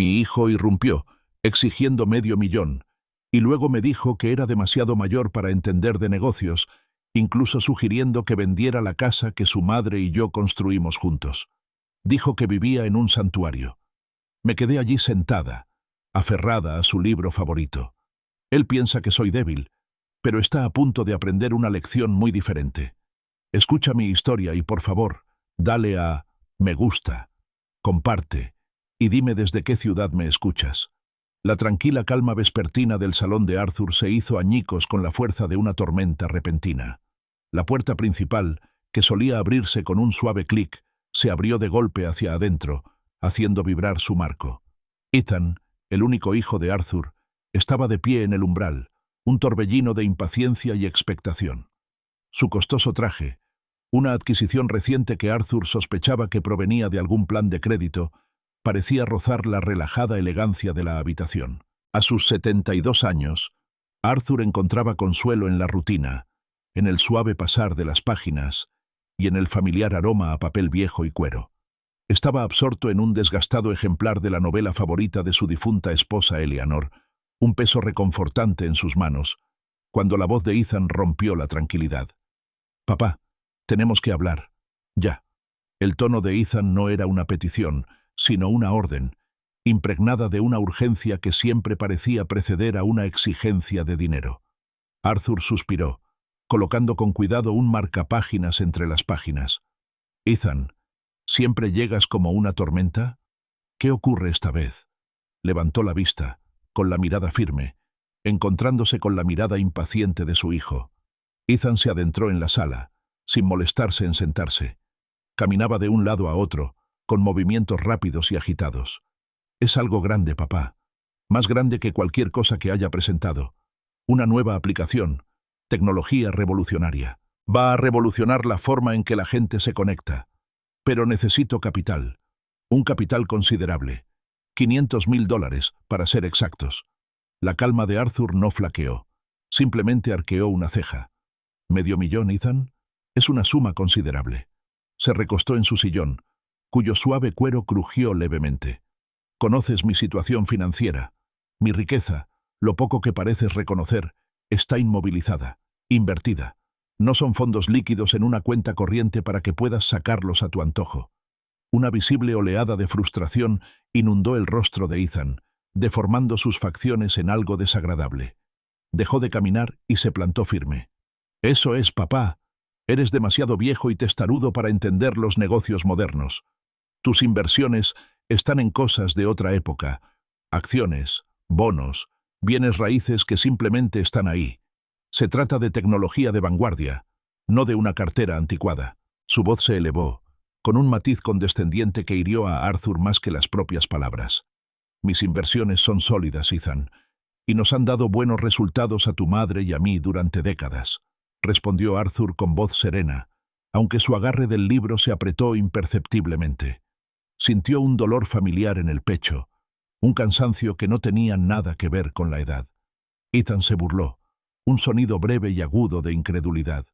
Mi hijo irrumpió, exigiendo $500,000, y luego me dijo que era demasiado mayor para entender de negocios, incluso sugiriendo que vendiera la casa que su madre y yo construimos juntos. Dijo que vivía en un santuario. Me quedé allí sentada, aferrada a su libro favorito. Él piensa que soy débil, pero está a punto de aprender una lección muy diferente. Escucha mi historia y, por favor, dale a me gusta, comparte, y dime desde qué ciudad me escuchas. La tranquila calma vespertina del salón de Arthur se hizo añicos con la fuerza de una tormenta repentina. La puerta principal, que solía abrirse con un suave clic, se abrió de golpe hacia adentro, haciendo vibrar su marco. Ethan, el único hijo de Arthur, estaba de pie en el umbral, un torbellino de impaciencia y expectación. Su costoso traje, una adquisición reciente que Arthur sospechaba que provenía de algún plan de crédito, parecía rozar la relajada elegancia de la habitación. A sus 72 años, Arthur encontraba consuelo en la rutina, en el suave pasar de las páginas y en el familiar aroma a papel viejo y cuero. Estaba absorto en un desgastado ejemplar de la novela favorita de su difunta esposa Eleanor, un peso reconfortante en sus manos, cuando la voz de Ethan rompió la tranquilidad. «Papá, tenemos que hablar. Ya». El tono de Ethan no era una petición, sino una orden, impregnada de una urgencia que siempre parecía preceder a una exigencia de dinero. Arthur suspiró, colocando con cuidado un marcapáginas entre las páginas. «Ethan, ¿siempre llegas como una tormenta? ¿Qué ocurre esta vez?» Levantó la vista, con la mirada firme, encontrándose con la mirada impaciente de su hijo. Ethan se adentró en la sala, sin molestarse en sentarse. Caminaba de un lado a otro, con movimientos rápidos y agitados. «Es algo grande, papá. Más grande que cualquier cosa que haya presentado. Una nueva aplicación, tecnología revolucionaria. Va a revolucionar la forma en que la gente se conecta. Pero necesito capital. Un capital considerable. $500,000, para ser exactos». La calma de Arthur no flaqueó. Simplemente arqueó una ceja. «¿$500,000, Ethan? Es una suma considerable». Se recostó en su sillón, cuyo suave cuero crujió levemente. «Conoces mi situación financiera. Mi riqueza, lo poco que pareces reconocer, está inmovilizada, invertida. No son fondos líquidos en una cuenta corriente para que puedas sacarlos a tu antojo». Una visible oleada de frustración inundó el rostro de Ethan, deformando sus facciones en algo desagradable. Dejó de caminar y se plantó firme. «Eso es, papá. Eres demasiado viejo y testarudo para entender los negocios modernos. Tus inversiones están en cosas de otra época, acciones, bonos, bienes raíces que simplemente están ahí. Se trata de tecnología de vanguardia, no de una cartera anticuada». Su voz se elevó, con un matiz condescendiente que hirió a Arthur más que las propias palabras. «Mis inversiones son sólidas, Ethan, y nos han dado buenos resultados a tu madre y a mí durante décadas», respondió Arthur con voz serena, aunque su agarre del libro se apretó imperceptiblemente. Sintió un dolor familiar en el pecho, un cansancio que no tenía nada que ver con la edad. Ethan se burló, un sonido breve y agudo de incredulidad.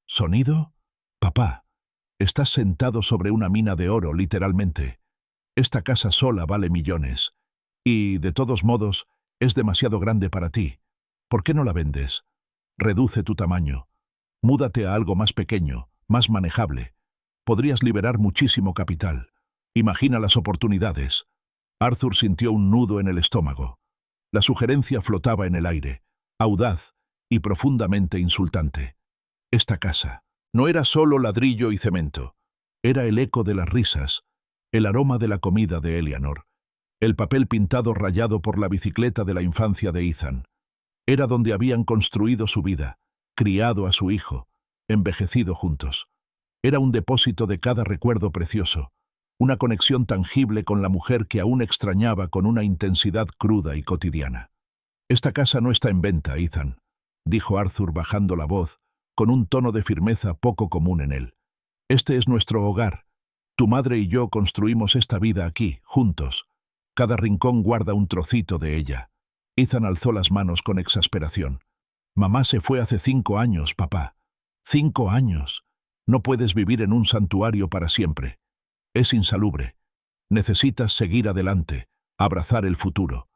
«¿Sonido? Papá, estás sentado sobre una mina de oro, literalmente. Esta casa sola vale millones. Y, de todos modos, es demasiado grande para ti. ¿Por qué no la vendes? Reduce tu tamaño. Múdate a algo más pequeño, más manejable. Podrías liberar muchísimo capital. Imagina las oportunidades». Arthur sintió un nudo en el estómago. La sugerencia flotaba en el aire, audaz y profundamente insultante. Esta casa no era solo ladrillo y cemento. Era el eco de las risas, el aroma de la comida de Eleanor, el papel pintado rayado por la bicicleta de la infancia de Ethan. Era donde habían construido su vida, criado a su hijo, envejecido juntos. Era un depósito de cada recuerdo precioso, una conexión tangible con la mujer que aún extrañaba con una intensidad cruda y cotidiana. «Esta casa no está en venta, Ethan», dijo Arthur bajando la voz, con un tono de firmeza poco común en él. «Este es nuestro hogar. Tu madre y yo construimos esta vida aquí, juntos. Cada rincón guarda un trocito de ella». Ethan alzó las manos con exasperación. «Mamá se fue hace 5 años, papá. 5 años. No puedes vivir en un santuario para siempre. Es insalubre. Necesitas seguir adelante, abrazar el futuro.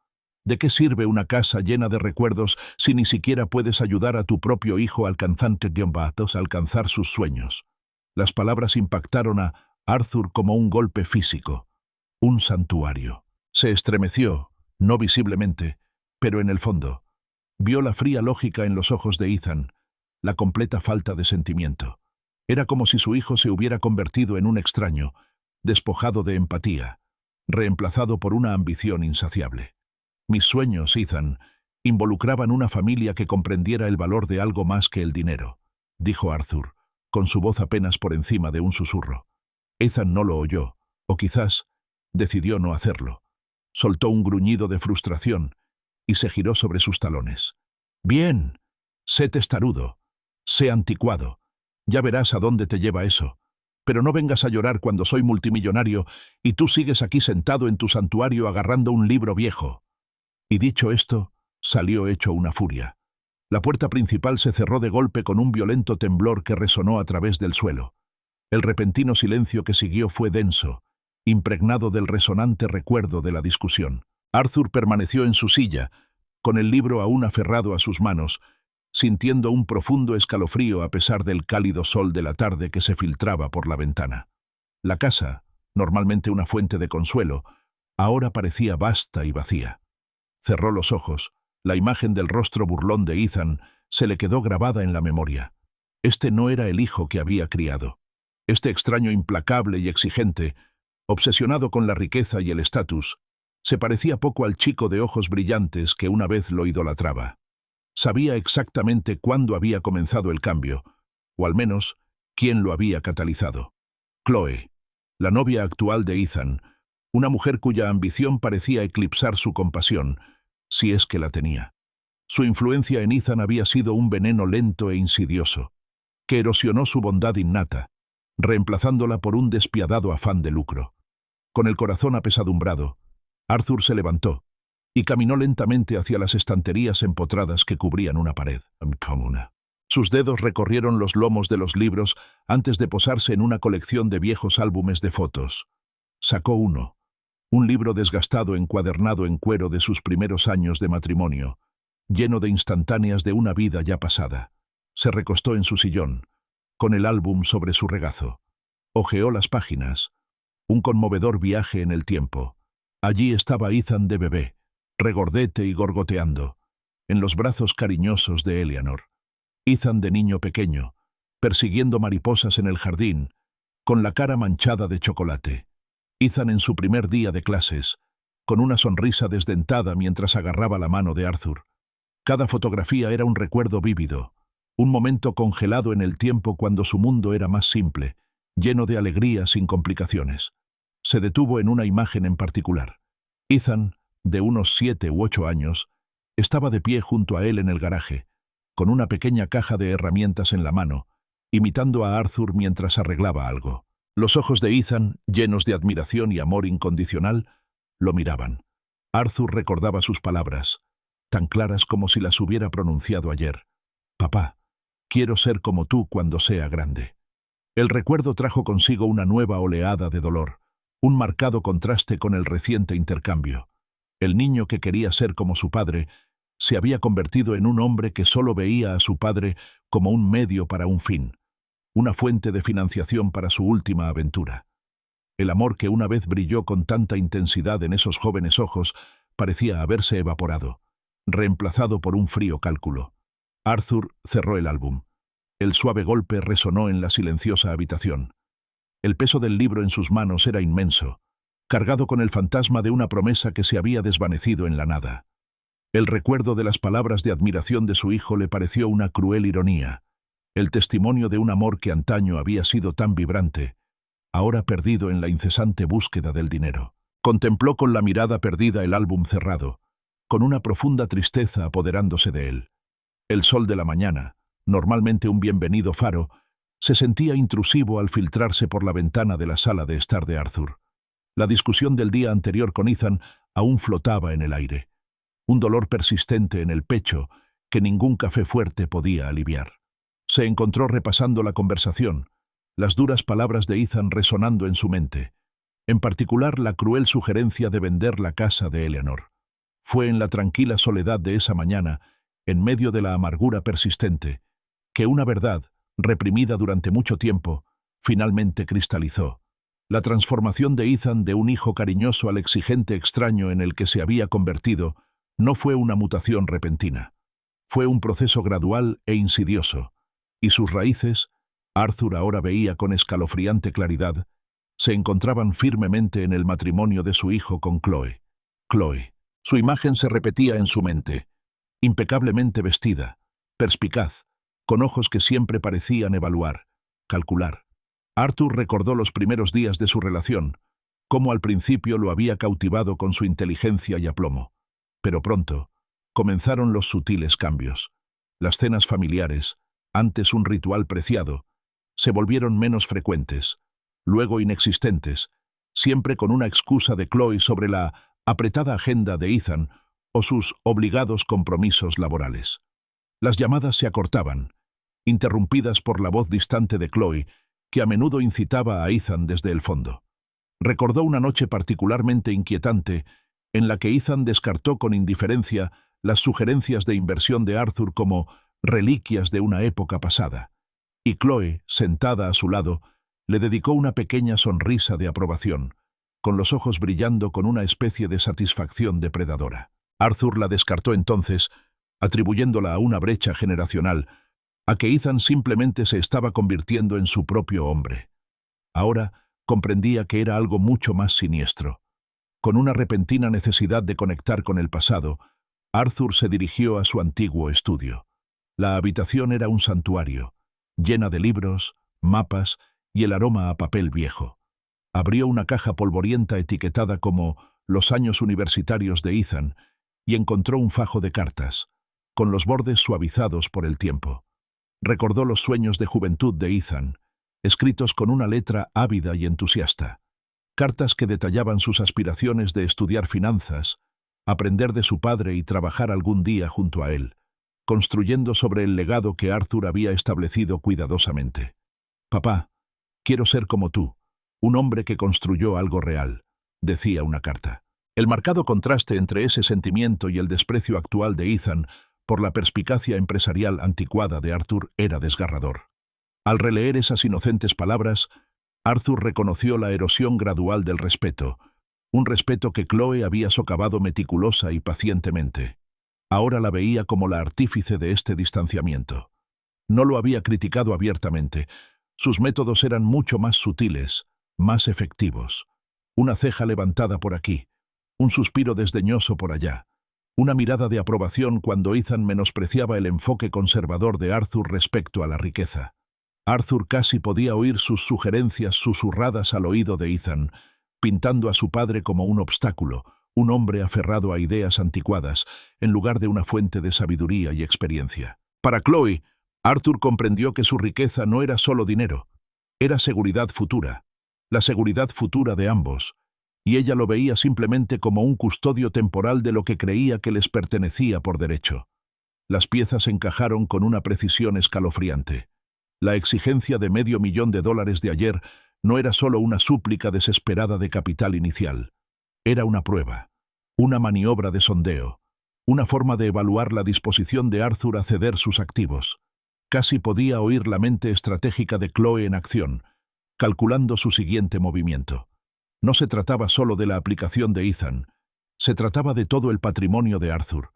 ¿De qué sirve una casa llena de recuerdos si ni siquiera puedes ayudar a tu propio hijo a alcanzar sus sueños? Las palabras impactaron a Arthur como un golpe físico. Un santuario. Se estremeció, no visiblemente, pero en el fondo. Vio la fría lógica en los ojos de Ethan, la completa falta de sentimiento. Era como si su hijo se hubiera convertido en un extraño, despojado de empatía, reemplazado por una ambición insaciable. Mis sueños, Ethan, involucraban una familia que comprendiera el valor de algo más que el dinero, dijo Arthur, con su voz apenas por encima de un susurro. Ethan no lo oyó, o quizás decidió no hacerlo. Soltó un gruñido de frustración y se giró sobre sus talones. Bien, sé testarudo, sé anticuado. Ya verás a dónde te lleva eso. Pero no vengas a llorar cuando soy multimillonario y tú sigues aquí sentado en tu santuario agarrando un libro viejo. Y dicho esto, salió hecho una furia. La puerta principal se cerró de golpe con un violento temblor que resonó a través del suelo. El repentino silencio que siguió fue denso, impregnado del resonante recuerdo de la discusión. Arthur permaneció en su silla, con el libro aún aferrado a sus manos, sintiendo un profundo escalofrío a pesar del cálido sol de la tarde que se filtraba por la ventana. La casa, normalmente una fuente de consuelo, ahora parecía vasta y vacía. Cerró los ojos. La imagen del rostro burlón de Ethan se le quedó grabada en la memoria. Este no era el hijo que había criado. Este extraño implacable y exigente, obsesionado con la riqueza y el estatus, se parecía poco al chico de ojos brillantes que una vez lo idolatraba. Sabía exactamente cuándo había comenzado el cambio, o al menos, quién lo había catalizado. Chloe, la novia actual de Ethan, una mujer cuya ambición parecía eclipsar su compasión, si es que la tenía. Su influencia en Ethan había sido un veneno lento e insidioso, que erosionó su bondad innata, reemplazándola por un despiadado afán de lucro. Con el corazón apesadumbrado, Arthur se levantó y caminó lentamente hacia las estanterías empotradas que cubrían una pared. Sus dedos recorrieron los lomos de los libros antes de posarse en una colección de viejos álbumes de fotos. Sacó uno, un libro desgastado encuadernado en cuero de sus primeros años de matrimonio, lleno de instantáneas de una vida ya pasada. Se recostó en su sillón, con el álbum sobre su regazo. Hojeó las páginas. Un conmovedor viaje en el tiempo. Allí estaba Ethan de bebé, regordete y gorgoteando, en los brazos cariñosos de Eleanor. Ethan de niño pequeño, persiguiendo mariposas en el jardín, con la cara manchada de chocolate. Ethan en su primer día de clases, con una sonrisa desdentada mientras agarraba la mano de Arthur. Cada fotografía era un recuerdo vívido, un momento congelado en el tiempo cuando su mundo era más simple, lleno de alegría sin complicaciones. Se detuvo en una imagen en particular. Ethan, de unos 7 u 8 años, estaba de pie junto a él en el garaje, con una pequeña caja de herramientas en la mano, imitando a Arthur mientras arreglaba algo. Los ojos de Ethan, llenos de admiración y amor incondicional, lo miraban. Arthur recordaba sus palabras, tan claras como si las hubiera pronunciado ayer. «Papá, quiero ser como tú cuando sea grande». El recuerdo trajo consigo una nueva oleada de dolor, un marcado contraste con el reciente intercambio. El niño que quería ser como su padre se había convertido en un hombre que solo veía a su padre como un medio para un fin, una fuente de financiación para su última aventura. El amor que una vez brilló con tanta intensidad en esos jóvenes ojos parecía haberse evaporado, reemplazado por un frío cálculo. Arthur cerró el álbum. El suave golpe resonó en la silenciosa habitación. El peso del libro en sus manos era inmenso, cargado con el fantasma de una promesa que se había desvanecido en la nada. El recuerdo de las palabras de admiración de su hijo le pareció una cruel ironía, el testimonio de un amor que antaño había sido tan vibrante, ahora perdido en la incesante búsqueda del dinero. Contempló con la mirada perdida el álbum cerrado, con una profunda tristeza apoderándose de él. El sol de la mañana, normalmente un bienvenido faro, se sentía intrusivo al filtrarse por la ventana de la sala de estar de Arthur. La discusión del día anterior con Ethan aún flotaba en el aire, un dolor persistente en el pecho que ningún café fuerte podía aliviar. Se encontró repasando la conversación, las duras palabras de Ethan resonando en su mente, En particular, la cruel sugerencia de vender la casa de Eleanor. Fue en la tranquila soledad de esa mañana, en medio de la amargura persistente, que una verdad, reprimida durante mucho tiempo, finalmente cristalizó. La transformación de Ethan de un hijo cariñoso al exigente extraño en el que se había convertido no fue una mutación repentina. Fue un proceso gradual e insidioso, y sus raíces, Arthur ahora veía con escalofriante claridad, se encontraban firmemente en el matrimonio de su hijo con Chloe. Chloe. Su imagen se repetía en su mente, impecablemente vestida, perspicaz, con ojos que siempre parecían evaluar, calcular. Arthur recordó los primeros días de su relación, cómo al principio lo había cautivado con su inteligencia y aplomo. Pero pronto comenzaron los sutiles cambios. Las cenas familiares, antes un ritual preciado, se volvieron menos frecuentes, luego inexistentes, siempre con una excusa de Chloe sobre la apretada agenda de Ethan o sus obligados compromisos laborales. Las llamadas se acortaban, interrumpidas por la voz distante de Chloe, que a menudo incitaba a Ethan desde el fondo. Recordó una noche particularmente inquietante en la que Ethan descartó con indiferencia las sugerencias de inversión de Arthur como reliquias de una época pasada, y Chloe, sentada a su lado, le dedicó una pequeña sonrisa de aprobación, con los ojos brillando con una especie de satisfacción depredadora. Arthur la descartó entonces, atribuyéndola a una brecha generacional, a que Ethan simplemente se estaba convirtiendo en su propio hombre. Ahora comprendía que era algo mucho más siniestro. Con una repentina necesidad de conectar con el pasado, Arthur se dirigió a su antiguo estudio. La habitación era un santuario, llena de libros, mapas y el aroma a papel viejo. Abrió una caja polvorienta etiquetada como «Los años universitarios de Ethan» y encontró un fajo de cartas, con los bordes suavizados por el tiempo. Recordó los sueños de juventud de Ethan, escritos con una letra ávida y entusiasta. Cartas que detallaban sus aspiraciones de estudiar finanzas, aprender de su padre y trabajar algún día junto a él, construyendo sobre el legado que Arthur había establecido cuidadosamente. «Papá, quiero ser como tú, un hombre que construyó algo real», decía una carta. El marcado contraste entre ese sentimiento y el desprecio actual de Ethan por la perspicacia empresarial anticuada de Arthur era desgarrador. Al releer esas inocentes palabras, Arthur reconoció la erosión gradual del respeto, un respeto que Chloe había socavado meticulosa y pacientemente. Ahora la veía como la artífice de este distanciamiento. No lo había criticado abiertamente. Sus métodos eran mucho más sutiles, más efectivos. Una ceja levantada por aquí, un suspiro desdeñoso por allá, una mirada de aprobación cuando Ethan menospreciaba el enfoque conservador de Arthur respecto a la riqueza. Arthur casi podía oír sus sugerencias susurradas al oído de Ethan, pintando a su padre como un obstáculo, un hombre aferrado a ideas anticuadas, en lugar de una fuente de sabiduría y experiencia. Para Chloe, Arthur comprendió que su riqueza no era solo dinero, era seguridad futura, la seguridad futura de ambos, y ella lo veía simplemente como un custodio temporal de lo que creía que les pertenecía por derecho. Las piezas encajaron con una precisión escalofriante. La exigencia de $500,000 de ayer no era solo una súplica desesperada de capital inicial. Era una prueba, una maniobra de sondeo, una forma de evaluar la disposición de Arthur a ceder sus activos. Casi podía oír la mente estratégica de Chloe en acción, calculando su siguiente movimiento. No se trataba solo de la aplicación de Ethan, se trataba de todo el patrimonio de Arthur.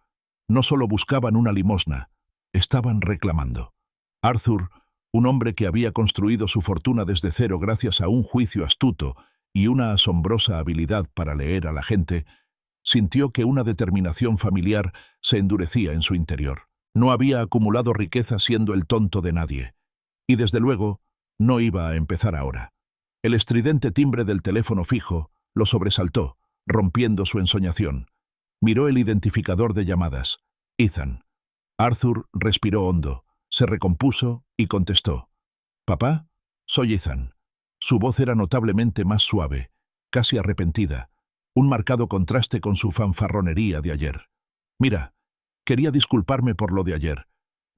No solo buscaban una limosna, estaban reclamando. Arthur, un hombre que había construido su fortuna desde cero gracias a un juicio astuto y una asombrosa habilidad para leer a la gente, sintió que una determinación familiar se endurecía en su interior. No había acumulado riqueza siendo el tonto de nadie, y desde luego no iba a empezar ahora. El estridente timbre del teléfono fijo lo sobresaltó, rompiendo su ensoñación. Miró el identificador de llamadas. Ethan. Arthur respiró hondo, se recompuso y contestó. «Papá, soy Ethan». Su voz era notablemente más suave, casi arrepentida, un marcado contraste con su fanfarronería de ayer. «Mira, quería disculparme por lo de ayer.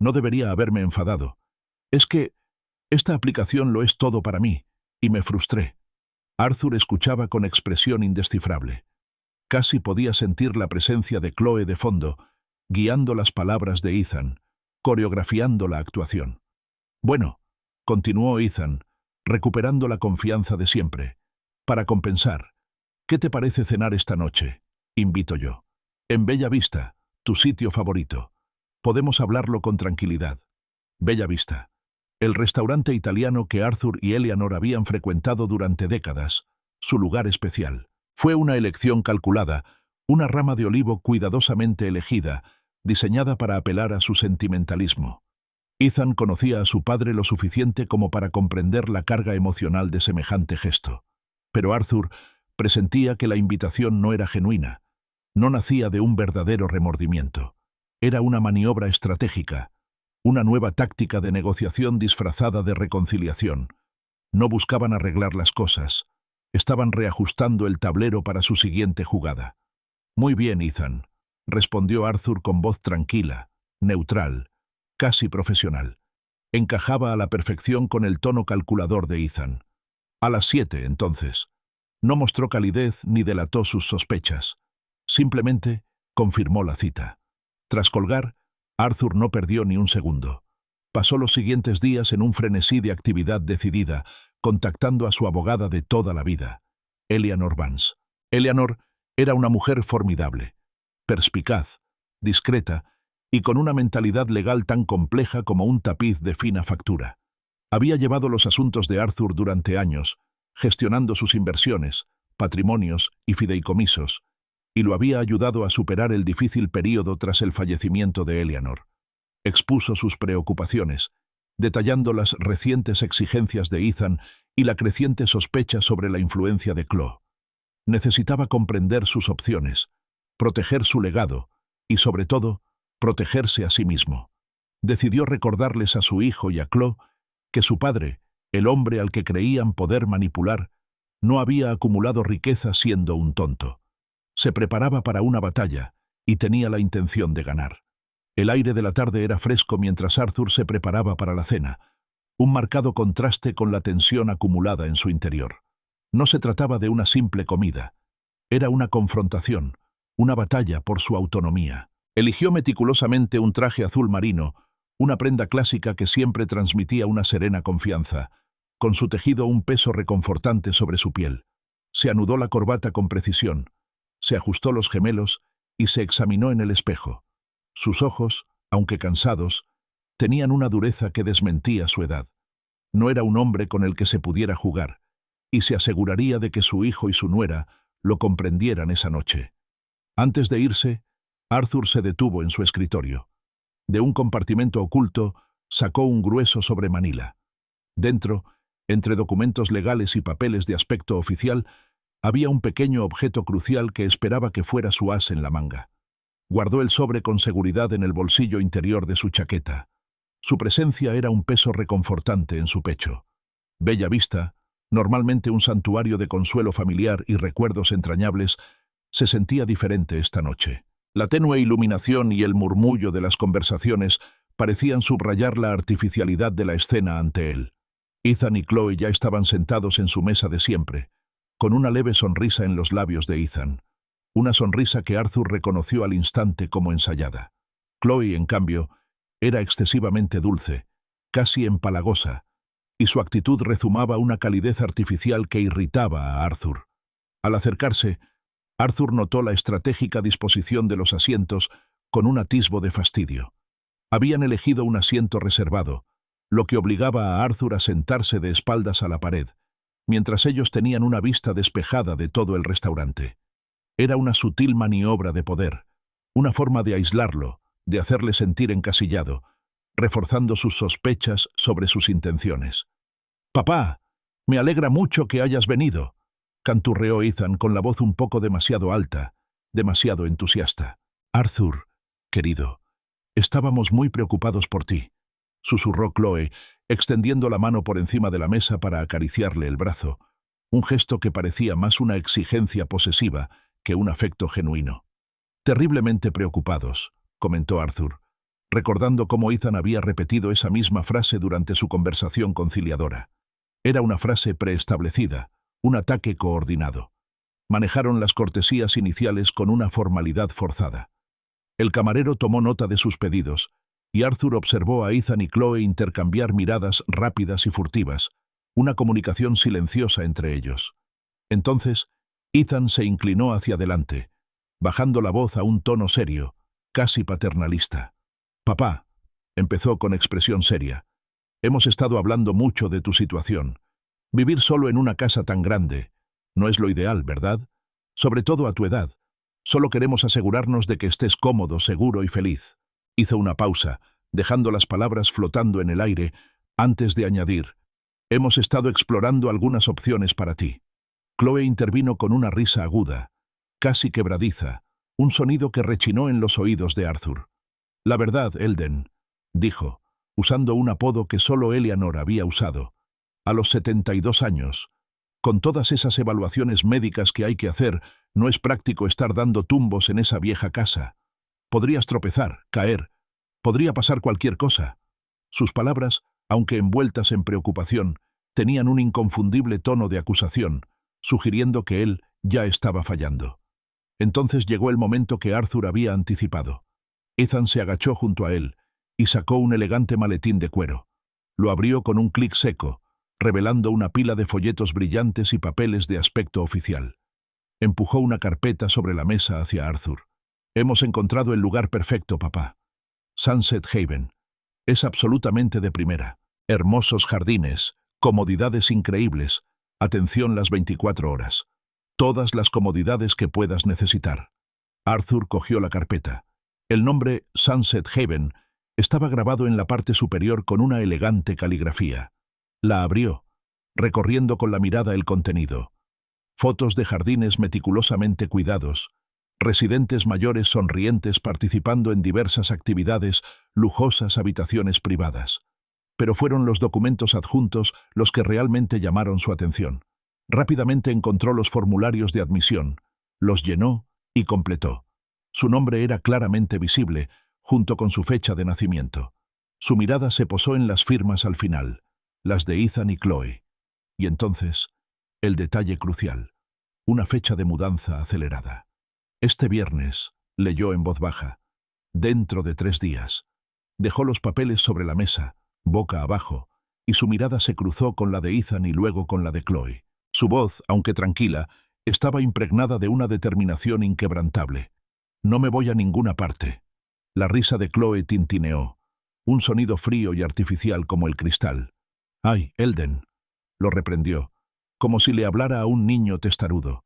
No debería haberme enfadado. Es que esta aplicación lo es todo para mí, y me frustré». Arthur escuchaba con expresión indescifrable. Casi podía sentir la presencia de Chloe de fondo, guiando las palabras de Ethan, coreografiando la actuación. Bueno, continuó Ethan, recuperando la confianza de siempre. Para compensar, ¿qué te parece cenar esta noche? Invito yo. En Bella Vista, tu sitio favorito. Podemos hablarlo con tranquilidad. Bella Vista. El restaurante italiano que Arthur y Eleanor habían frecuentado durante décadas, su lugar especial. Fue una elección calculada, una rama de olivo cuidadosamente elegida, diseñada para apelar a su sentimentalismo. Ethan conocía a su padre lo suficiente como para comprender la carga emocional de semejante gesto. Pero Arthur presentía que la invitación no era genuina, no nacía de un verdadero remordimiento. Era una maniobra estratégica, una nueva táctica de negociación disfrazada de reconciliación. No buscaban arreglar las cosas, estaban reajustando el tablero para su siguiente jugada. Muy bien, Ethan, respondió Arthur con voz tranquila, neutral, casi profesional. Encajaba a la perfección con el tono calculador de Ethan. A las 7, entonces. No mostró calidez ni delató sus sospechas. Simplemente confirmó la cita. Tras colgar, Arthur no perdió ni un segundo. Pasó los siguientes días en un frenesí de actividad decidida, contactando a su abogada de toda la vida, Eleanor Vance. Eleanor era una mujer formidable, perspicaz, discreta y con una mentalidad legal tan compleja como un tapiz de fina factura. Había llevado los asuntos de Arthur durante años, gestionando sus inversiones, patrimonios y fideicomisos, y lo había ayudado a superar el difícil período tras el fallecimiento de Eleanor. Expuso sus preocupaciones, detallando las recientes exigencias de Ethan y la creciente sospecha sobre la influencia de Chloe. Necesitaba comprender sus opciones, proteger su legado y, sobre todo, protegerse a sí mismo. Decidió recordarles a su hijo y a Chloe que su padre, el hombre al que creían poder manipular, no había acumulado riqueza siendo un tonto. Se preparaba para una batalla y tenía la intención de ganar. El aire de la tarde era fresco mientras Arthur se preparaba para la cena, un marcado contraste con la tensión acumulada en su interior. No se trataba de una simple comida. Era una confrontación, una batalla por su autonomía. Eligió meticulosamente un traje azul marino, una prenda clásica que siempre transmitía una serena confianza, con su tejido un peso reconfortante sobre su piel. Se anudó la corbata con precisión, se ajustó los gemelos y se examinó en el espejo. Sus ojos, aunque cansados, tenían una dureza que desmentía su edad. No era un hombre con el que se pudiera jugar, y se aseguraría de que su hijo y su nuera lo comprendieran esa noche. Antes de irse, Arthur se detuvo en su escritorio. De un compartimento oculto, sacó un grueso sobremanila. Dentro, entre documentos legales y papeles de aspecto oficial, había un pequeño objeto crucial que esperaba que fuera su as en la manga. Guardó el sobre con seguridad en el bolsillo interior de su chaqueta. Su presencia era un peso reconfortante en su pecho. Bella Vista, normalmente un santuario de consuelo familiar y recuerdos entrañables, se sentía diferente esta noche. La tenue iluminación y el murmullo de las conversaciones parecían subrayar la artificialidad de la escena ante él. Ethan y Chloe ya estaban sentados en su mesa de siempre, con una leve sonrisa en los labios de Ethan, una sonrisa que Arthur reconoció al instante como ensayada. Chloe, en cambio, era excesivamente dulce, casi empalagosa, y su actitud rezumaba una calidez artificial que irritaba a Arthur. Al acercarse, Arthur notó la estratégica disposición de los asientos con un atisbo de fastidio. Habían elegido un asiento reservado, lo que obligaba a Arthur a sentarse de espaldas a la pared, mientras ellos tenían una vista despejada de todo el restaurante. Era una sutil maniobra de poder, una forma de aislarlo, de hacerle sentir encasillado, reforzando sus sospechas sobre sus intenciones. «Papá, me alegra mucho que hayas venido», canturreó Ethan con la voz un poco demasiado alta, demasiado entusiasta. «Arthur, querido, estábamos muy preocupados por ti», susurró Chloe, extendiendo la mano por encima de la mesa para acariciarle el brazo, un gesto que parecía más una exigencia posesiva que un afecto genuino. «Terriblemente preocupados», comentó Arthur, recordando cómo Ethan había repetido esa misma frase durante su conversación conciliadora. Era una frase preestablecida, Un ataque coordinado. Manejaron las cortesías iniciales con una formalidad forzada. El camarero tomó nota de sus pedidos, y Arthur observó a Ethan y Chloe intercambiar miradas rápidas y furtivas, una comunicación silenciosa entre ellos. Entonces, Ethan se inclinó hacia adelante, bajando la voz a un tono serio, casi paternalista. «Papá», empezó con expresión seria, «hemos estado hablando mucho de tu situación. Vivir solo en una casa tan grande no es lo ideal, ¿verdad? Sobre todo a tu edad. Solo queremos asegurarnos de que estés cómodo, seguro y feliz». Hizo una pausa, dejando las palabras flotando en el aire, antes de añadir, «Hemos estado explorando algunas opciones para ti». Chloe intervino con una risa aguda, casi quebradiza, un sonido que rechinó en los oídos de Arthur. «La verdad, Elden», dijo, usando un apodo que solo Eleanor había usado, «a los 72 años, con todas esas evaluaciones médicas que hay que hacer, no es práctico estar dando tumbos en esa vieja casa. Podrías tropezar, caer, podría pasar cualquier cosa». Sus palabras, aunque envueltas en preocupación, tenían un inconfundible tono de acusación, sugiriendo que él ya estaba fallando. Entonces llegó el momento que Arthur había anticipado. Ethan se agachó junto a él y sacó un elegante maletín de cuero. Lo abrió con un clic seco, revelando una pila de folletos brillantes y papeles de aspecto oficial. Empujó una carpeta sobre la mesa hacia Arthur. «Hemos encontrado el lugar perfecto, papá. Sunset Haven. Es absolutamente de primera. Hermosos jardines, comodidades increíbles, atención las 24 horas. Todas las comodidades que puedas necesitar». Arthur cogió la carpeta. El nombre Sunset Haven estaba grabado en la parte superior con una elegante caligrafía. La abrió, recorriendo con la mirada el contenido. Fotos de jardines meticulosamente cuidados, residentes mayores sonrientes participando en diversas actividades, lujosas habitaciones privadas. Pero fueron los documentos adjuntos los que realmente llamaron su atención. Rápidamente encontró los formularios de admisión, los llenó y completó. Su nombre era claramente visible, junto con su fecha de nacimiento. Su mirada se posó en las firmas al final, las de Ethan y Chloe. Y entonces, el detalle crucial, una fecha de mudanza acelerada. «Este viernes», leyó en voz baja, «dentro de 3 días». Dejó los papeles sobre la mesa, boca abajo, y su mirada se cruzó con la de Ethan y luego con la de Chloe. Su voz, aunque tranquila, estaba impregnada de una determinación inquebrantable. «No me voy a ninguna parte». La risa de Chloe tintineó, un sonido frío y artificial como el cristal. «Ay, Elden», lo reprendió, como si le hablara a un niño testarudo.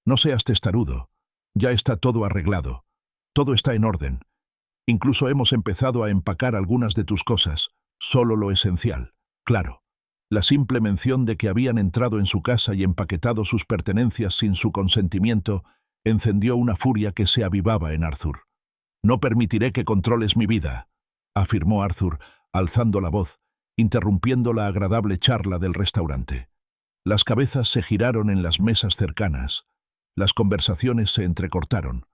«No seas testarudo. Ya está todo arreglado. Todo está en orden. Incluso hemos empezado a empacar algunas de tus cosas, solo lo esencial. Claro». La simple mención de que habían entrado en su casa y empaquetado sus pertenencias sin su consentimiento encendió una furia que se avivaba en Arthur. «No permitiré que controles mi vida», afirmó Arthur, alzando la voz, interrumpiendo la agradable charla del restaurante. Las cabezas se giraron en las mesas cercanas. Las conversaciones se entrecortaron.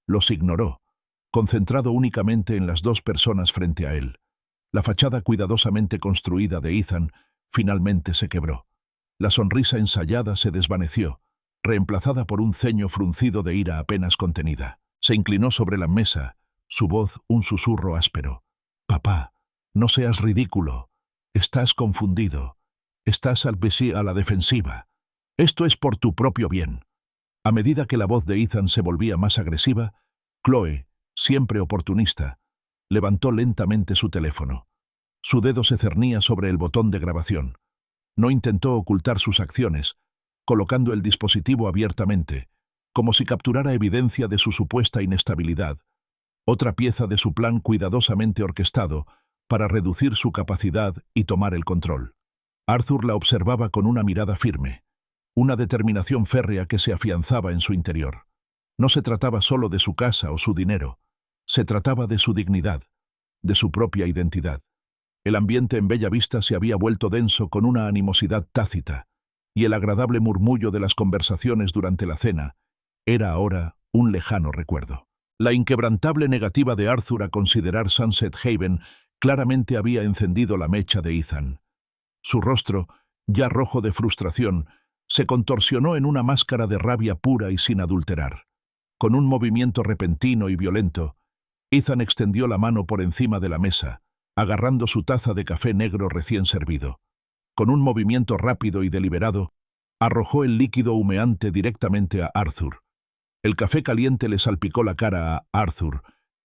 Los ignoró, concentrado únicamente en las 2 personas frente a él. La fachada cuidadosamente construida de Ethan finalmente se quebró. La sonrisa ensayada se desvaneció, reemplazada por un ceño fruncido de ira apenas contenida. Se inclinó sobre la mesa, su voz un susurro áspero. «Papá, no seas ridículo. Estás confundido. Estás a la defensiva. Esto es por tu propio bien». A medida que la voz de Ethan se volvía más agresiva, Chloe, siempre oportunista, levantó lentamente su teléfono. Su dedo se cernía sobre el botón de grabación. No intentó ocultar sus acciones, colocando el dispositivo abiertamente, como si capturara evidencia de su supuesta inestabilidad, otra pieza de su plan cuidadosamente orquestado para reducir su capacidad y tomar el control. Arthur la observaba con una mirada firme, una determinación férrea que se afianzaba en su interior. No se trataba solo de su casa o su dinero, se trataba de su dignidad, de su propia identidad. El ambiente en Bella Vista se había vuelto denso con una animosidad tácita, y el agradable murmullo de las conversaciones durante la cena era ahora un lejano recuerdo. La inquebrantable negativa de Arthur a considerar Sunset Haven claramente había encendido la mecha de Ethan. Su rostro, ya rojo de frustración, Se contorsionó en una máscara de rabia pura y sin adulterar. Con un movimiento repentino y violento, Ethan extendió la mano por encima de la mesa, agarrando su taza de café negro recién servido. Con un movimiento rápido y deliberado, arrojó el líquido humeante directamente a Arthur. El café caliente le salpicó la cara a Arthur,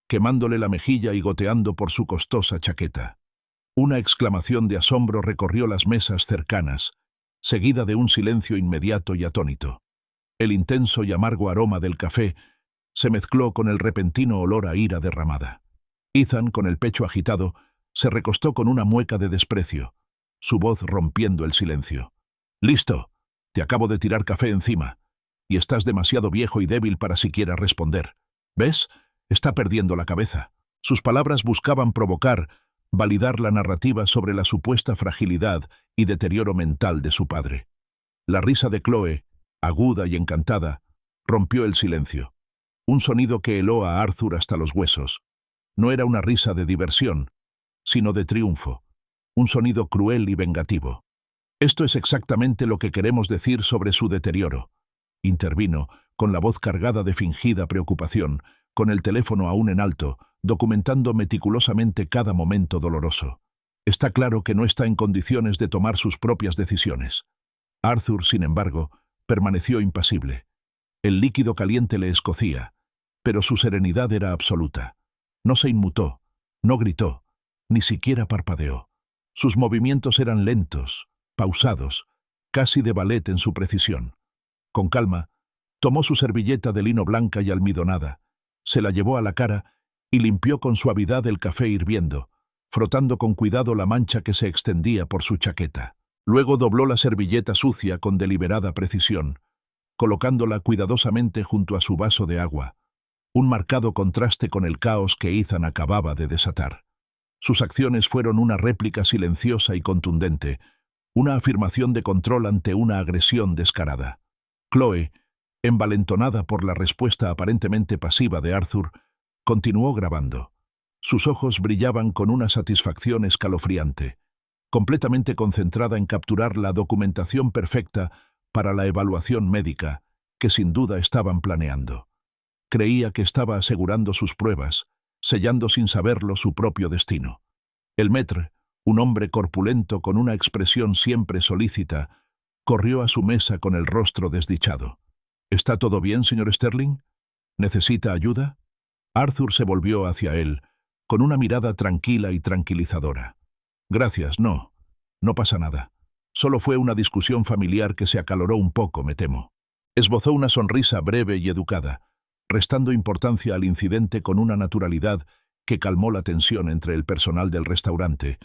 quemándole la mejilla y goteando por su costosa chaqueta. Una exclamación de asombro recorrió las mesas cercanas, seguida de un silencio inmediato y atónito. El intenso y amargo aroma del café se mezcló con el repentino olor a ira derramada. Ethan, con el pecho agitado, se recostó con una mueca de desprecio, su voz rompiendo el silencio. «Listo, te acabo de tirar café encima, y estás demasiado viejo y débil para siquiera responder. ¿Ves? Está perdiendo la cabeza». Sus palabras buscaban provocar, validar la narrativa sobre la supuesta fragilidad y deterioro mental de su padre. La risa de Chloe, aguda y encantada, rompió el silencio. Un sonido que heló a Arthur hasta los huesos. No era una risa de diversión, sino de triunfo. Un sonido cruel y vengativo. «Esto es exactamente lo que queremos decir sobre su deterioro», intervino, con la voz cargada de fingida preocupación, con el teléfono aún en alto, documentando meticulosamente cada momento doloroso. «Está claro que no está en condiciones de tomar sus propias decisiones». Arthur, sin embargo, permaneció impasible. El líquido caliente le escocía, pero su serenidad era absoluta. No se inmutó, no gritó, ni siquiera parpadeó. Sus movimientos eran lentos, pausados, casi de ballet en su precisión. Con calma, tomó su servilleta de lino blanca y almidonada, se la llevó a la cara y limpió con suavidad el café hirviendo, frotando con cuidado la mancha que se extendía por su chaqueta. Luego dobló la servilleta sucia con deliberada precisión, colocándola cuidadosamente junto a su vaso de agua, un marcado contraste con el caos que Ethan acababa de desatar. Sus acciones fueron una réplica silenciosa y contundente, una afirmación de control ante una agresión descarada. Chloe, envalentonada por la respuesta aparentemente pasiva de Arthur, continuó grabando. Sus ojos brillaban con una satisfacción escalofriante, completamente concentrada en capturar la documentación perfecta para la evaluación médica que sin duda estaban planeando. Creía que estaba asegurando sus pruebas, sellando sin saberlo su propio destino. El maître, un hombre corpulento con una expresión siempre solícita, corrió a su mesa con el rostro desdichado. «¿Está todo bien, señor Sterling? ¿Necesita ayuda?» Arthur se volvió hacia él, con una mirada tranquila y tranquilizadora. «Gracias, no pasa nada. Solo fue una discusión familiar que se acaloró un poco, me temo». Esbozó una sonrisa breve y educada, restando importancia al incidente con una naturalidad que calmó la tensión entre el personal del restaurante,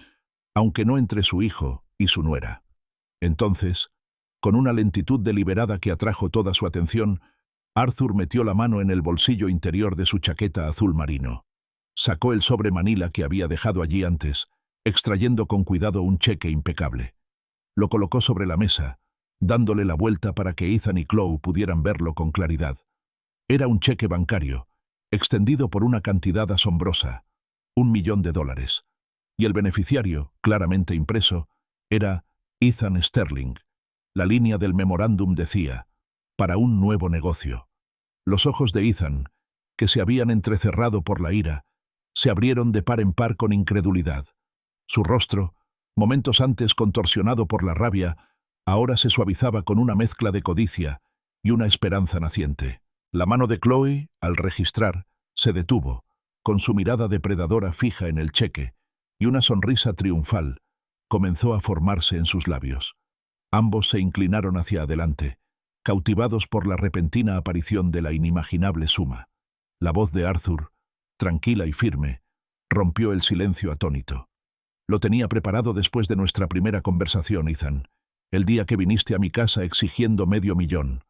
aunque no entre su hijo y su nuera. Entonces, con una lentitud deliberada que atrajo toda su atención, Arthur metió la mano en el bolsillo interior de su chaqueta azul marino. Sacó el sobre manila que había dejado allí antes, extrayendo con cuidado un cheque impecable. Lo colocó sobre la mesa, dándole la vuelta para que Ethan y Chloe pudieran verlo con claridad. Era un cheque bancario, extendido por una cantidad asombrosa, $1.000.000, y el beneficiario, claramente impreso, era Ethan Sterling. La línea del memorándum decía, «para un nuevo negocio». Los ojos de Ethan, que se habían entrecerrado por la ira, se abrieron de par en par con incredulidad. Su rostro, momentos antes contorsionado por la rabia, ahora se suavizaba con una mezcla de codicia y una esperanza naciente. La mano de Chloe, al registrar, se detuvo, con su mirada depredadora fija en el cheque, y una sonrisa triunfal comenzó a formarse en sus labios. Ambos se inclinaron hacia adelante, cautivados por la repentina aparición de la inimaginable suma. La voz de Arthur, tranquila y firme, rompió el silencio atónito. «Lo tenía preparado después de nuestra primera conversación, Ethan. El día que viniste a mi casa exigiendo $500.000.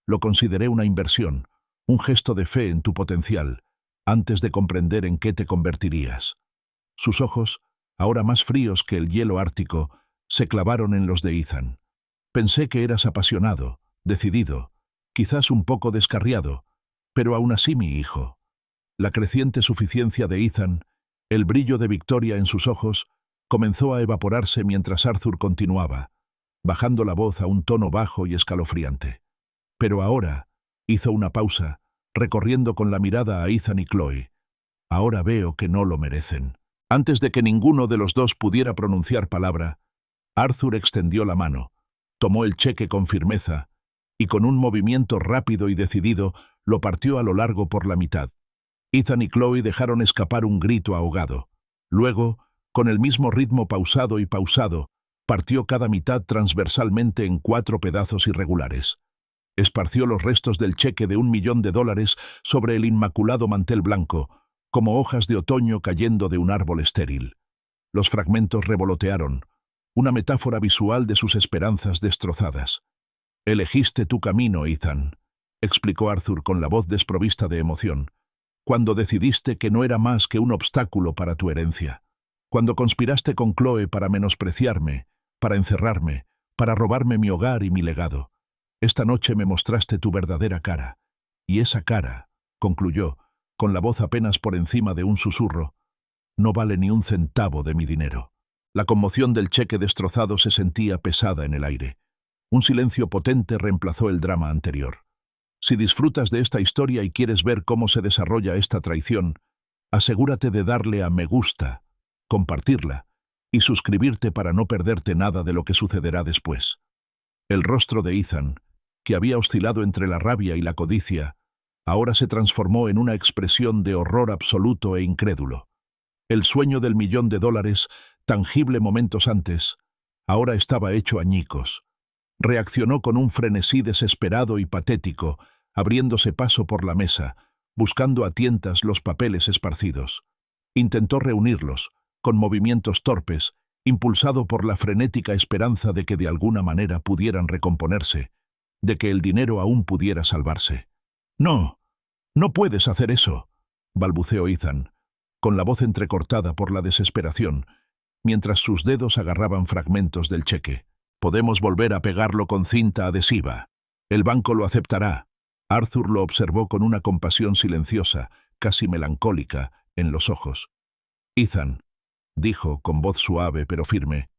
Lo consideré una inversión, un gesto de fe en tu potencial, antes de comprender en qué te convertirías». Sus ojos, ahora más fríos que el hielo ártico, se clavaron en los de Ethan. «Pensé que eras apasionado, decidido, quizás un poco descarriado, pero aún así mi hijo». La creciente suficiencia de Ethan, el brillo de victoria en sus ojos, comenzó a evaporarse mientras Arthur continuaba. bajando la voz a un tono bajo y escalofriante. Pero ahora, hizo una pausa, recorriendo con la mirada a Ethan y Chloe. Ahora veo que no lo merecen. Antes de que ninguno de los dos pudiera pronunciar palabra, Arthur extendió la mano, tomó el cheque con firmeza y con un movimiento rápido y decidido lo partió a lo largo por la mitad. Ethan y Chloe dejaron escapar un grito ahogado. Luego, con el mismo ritmo pausado y pausado, partió cada mitad transversalmente en 4 pedazos irregulares. Esparció los restos del cheque de $1.000.000 sobre el inmaculado mantel blanco, como hojas de otoño cayendo de un árbol estéril. Los fragmentos revolotearon, una metáfora visual de sus esperanzas destrozadas. «Elegiste tu camino, Ethan», explicó Arthur con la voz desprovista de emoción, «cuando decidiste que no era más que un obstáculo para tu herencia. Cuando conspiraste con Chloe para menospreciarme, para encerrarme, para robarme mi hogar y mi legado. Esta noche me mostraste tu verdadera cara. Y esa cara», concluyó, con la voz apenas por encima de un susurro, «no vale ni un centavo de mi dinero». La conmoción del cheque destrozado se sentía pesada en el aire. Un silencio potente reemplazó el drama anterior. Si disfrutas de esta historia y quieres ver cómo se desarrolla esta traición, asegúrate de darle a me gusta, compartirla y suscribirte para no perderte nada de lo que sucederá después. El rostro de Ethan, que había oscilado entre la rabia y la codicia, ahora se transformó en una expresión de horror absoluto e incrédulo. El sueño del $1.000.000, tangible momentos antes, ahora estaba hecho añicos. Reaccionó con un frenesí desesperado y patético, abriéndose paso por la mesa, buscando a tientas los papeles esparcidos. Intentó reunirlos, con movimientos torpes, impulsado por la frenética esperanza de que de alguna manera pudieran recomponerse, de que el dinero aún pudiera salvarse. «No, no puedes hacer eso», balbuceó Ethan, con la voz entrecortada por la desesperación, mientras sus dedos agarraban fragmentos del cheque. «Podemos volver a pegarlo con cinta adhesiva. El banco lo aceptará». Arthur lo observó con una compasión silenciosa, casi melancólica, en los ojos. «Ethan», dijo con voz suave pero firme,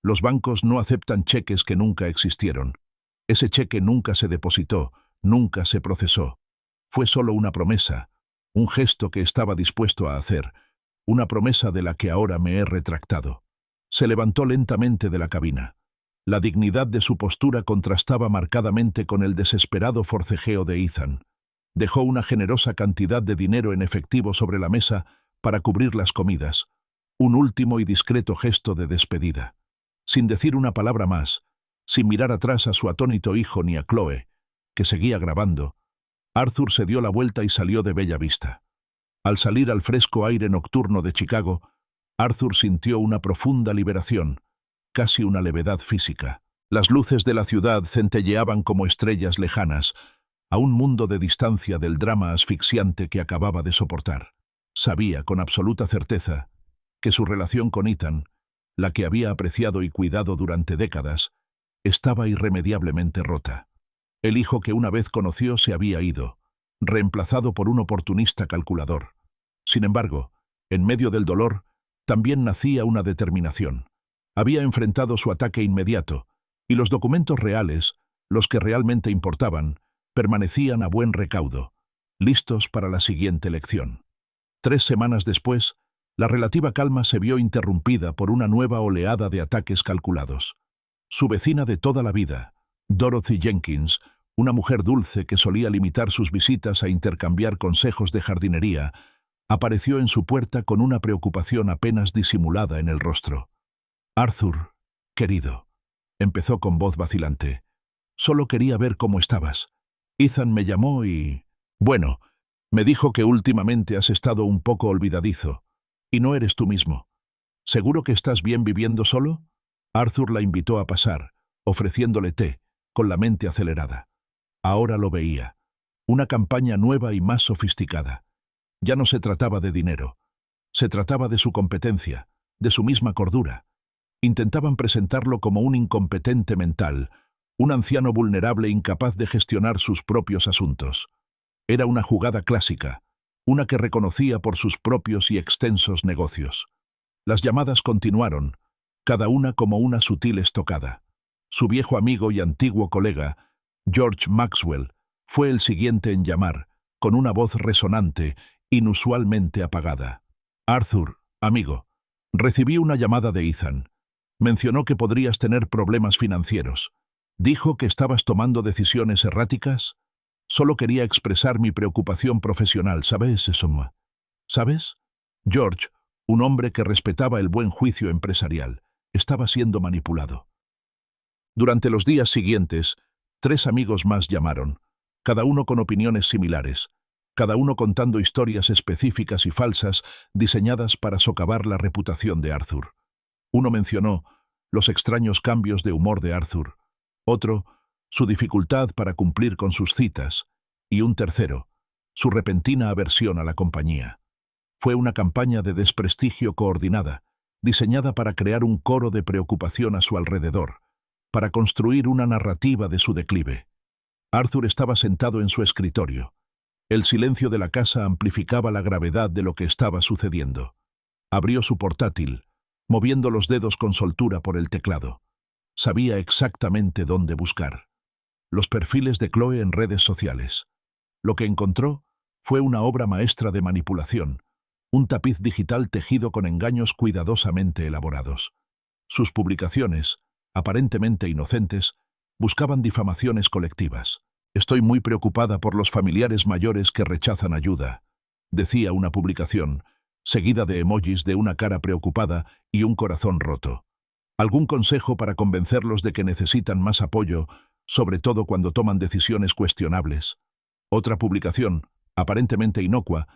«los bancos no aceptan cheques que nunca existieron. Ese cheque nunca se depositó, nunca se procesó. Fue solo una promesa, un gesto que estaba dispuesto a hacer, una promesa de la que ahora me he retractado». Se levantó lentamente de la cabina. La dignidad de su postura contrastaba marcadamente con el desesperado forcejeo de Ethan. Dejó una generosa cantidad de dinero en efectivo sobre la mesa para cubrir las comidas, un último y discreto gesto de despedida. Sin decir una palabra más, sin mirar atrás a su atónito hijo ni a Chloe, que seguía grabando, Arthur se dio la vuelta y salió de Bella Vista. Al salir al fresco aire nocturno de Chicago, Arthur sintió una profunda liberación, casi una levedad física. Las luces de la ciudad centelleaban como estrellas lejanas, a un mundo de distancia del drama asfixiante que acababa de soportar. Sabía con absoluta certeza que su relación con Ethan, la que había apreciado y cuidado durante décadas, estaba irremediablemente rota. El hijo que una vez conoció se había ido, reemplazado por un oportunista calculador. Sin embargo, en medio del dolor, también nacía una determinación. Había enfrentado su ataque inmediato, y los documentos reales, los que realmente importaban, permanecían a buen recaudo, listos para la siguiente lección. 3 semanas después, la relativa calma se vio interrumpida por una nueva oleada de ataques calculados. Su vecina de toda la vida, Dorothy Jenkins, una mujer dulce que solía limitar sus visitas a intercambiar consejos de jardinería, apareció en su puerta con una preocupación apenas disimulada en el rostro. «Arthur, querido», empezó con voz vacilante, «solo quería ver cómo estabas. Ethan me llamó y... bueno, me dijo que últimamente has estado un poco olvidadizo, y no eres tú mismo. ¿Seguro que estás bien viviendo solo?» Arthur la invitó a pasar, ofreciéndole té, con la mente acelerada. Ahora lo veía. Una campaña nueva y más sofisticada. Ya no se trataba de dinero. Se trataba de su competencia, de su misma cordura. Intentaban presentarlo como un incompetente mental, un anciano vulnerable incapaz de gestionar sus propios asuntos. Era una jugada clásica, una que reconocía por sus propios y extensos negocios. Las llamadas continuaron, cada una como una sutil estocada. Su viejo amigo y antiguo colega, George Maxwell, fue el siguiente en llamar, con una voz resonante, inusualmente apagada. Arthur, amigo, recibí una llamada de Ethan. Mencionó que podrías tener problemas financieros. Dijo que estabas tomando decisiones erráticas. Solo quería expresar mi preocupación profesional, ¿sabes eso? ¿Sabes? George, un hombre que respetaba el buen juicio empresarial, estaba siendo manipulado. Durante los días siguientes, 3 amigos más llamaron, cada uno con opiniones similares, cada uno contando historias específicas y falsas diseñadas para socavar la reputación de Arthur. Uno mencionó los extraños cambios de humor de Arthur, otro, su dificultad para cumplir con sus citas, y un tercero, su repentina aversión a la compañía. Fue una campaña de desprestigio coordinada, diseñada para crear un coro de preocupación a su alrededor, para construir una narrativa de su declive. Arthur estaba sentado en su escritorio. El silencio de la casa amplificaba la gravedad de lo que estaba sucediendo. Abrió su portátil, moviendo los dedos con soltura por el teclado. Sabía exactamente dónde buscar. Los perfiles de Chloe en redes sociales. Lo que encontró fue una obra maestra de manipulación, un tapiz digital tejido con engaños cuidadosamente elaborados. Sus publicaciones, aparentemente inocentes, buscaban difamaciones colectivas. «Estoy muy preocupada por los familiares mayores que rechazan ayuda», decía una publicación, seguida de emojis de una cara preocupada y un corazón roto. ¿Algún consejo para convencerlos de que necesitan más apoyo, sobre todo cuando toman decisiones cuestionables? Otra publicación, aparentemente inocua,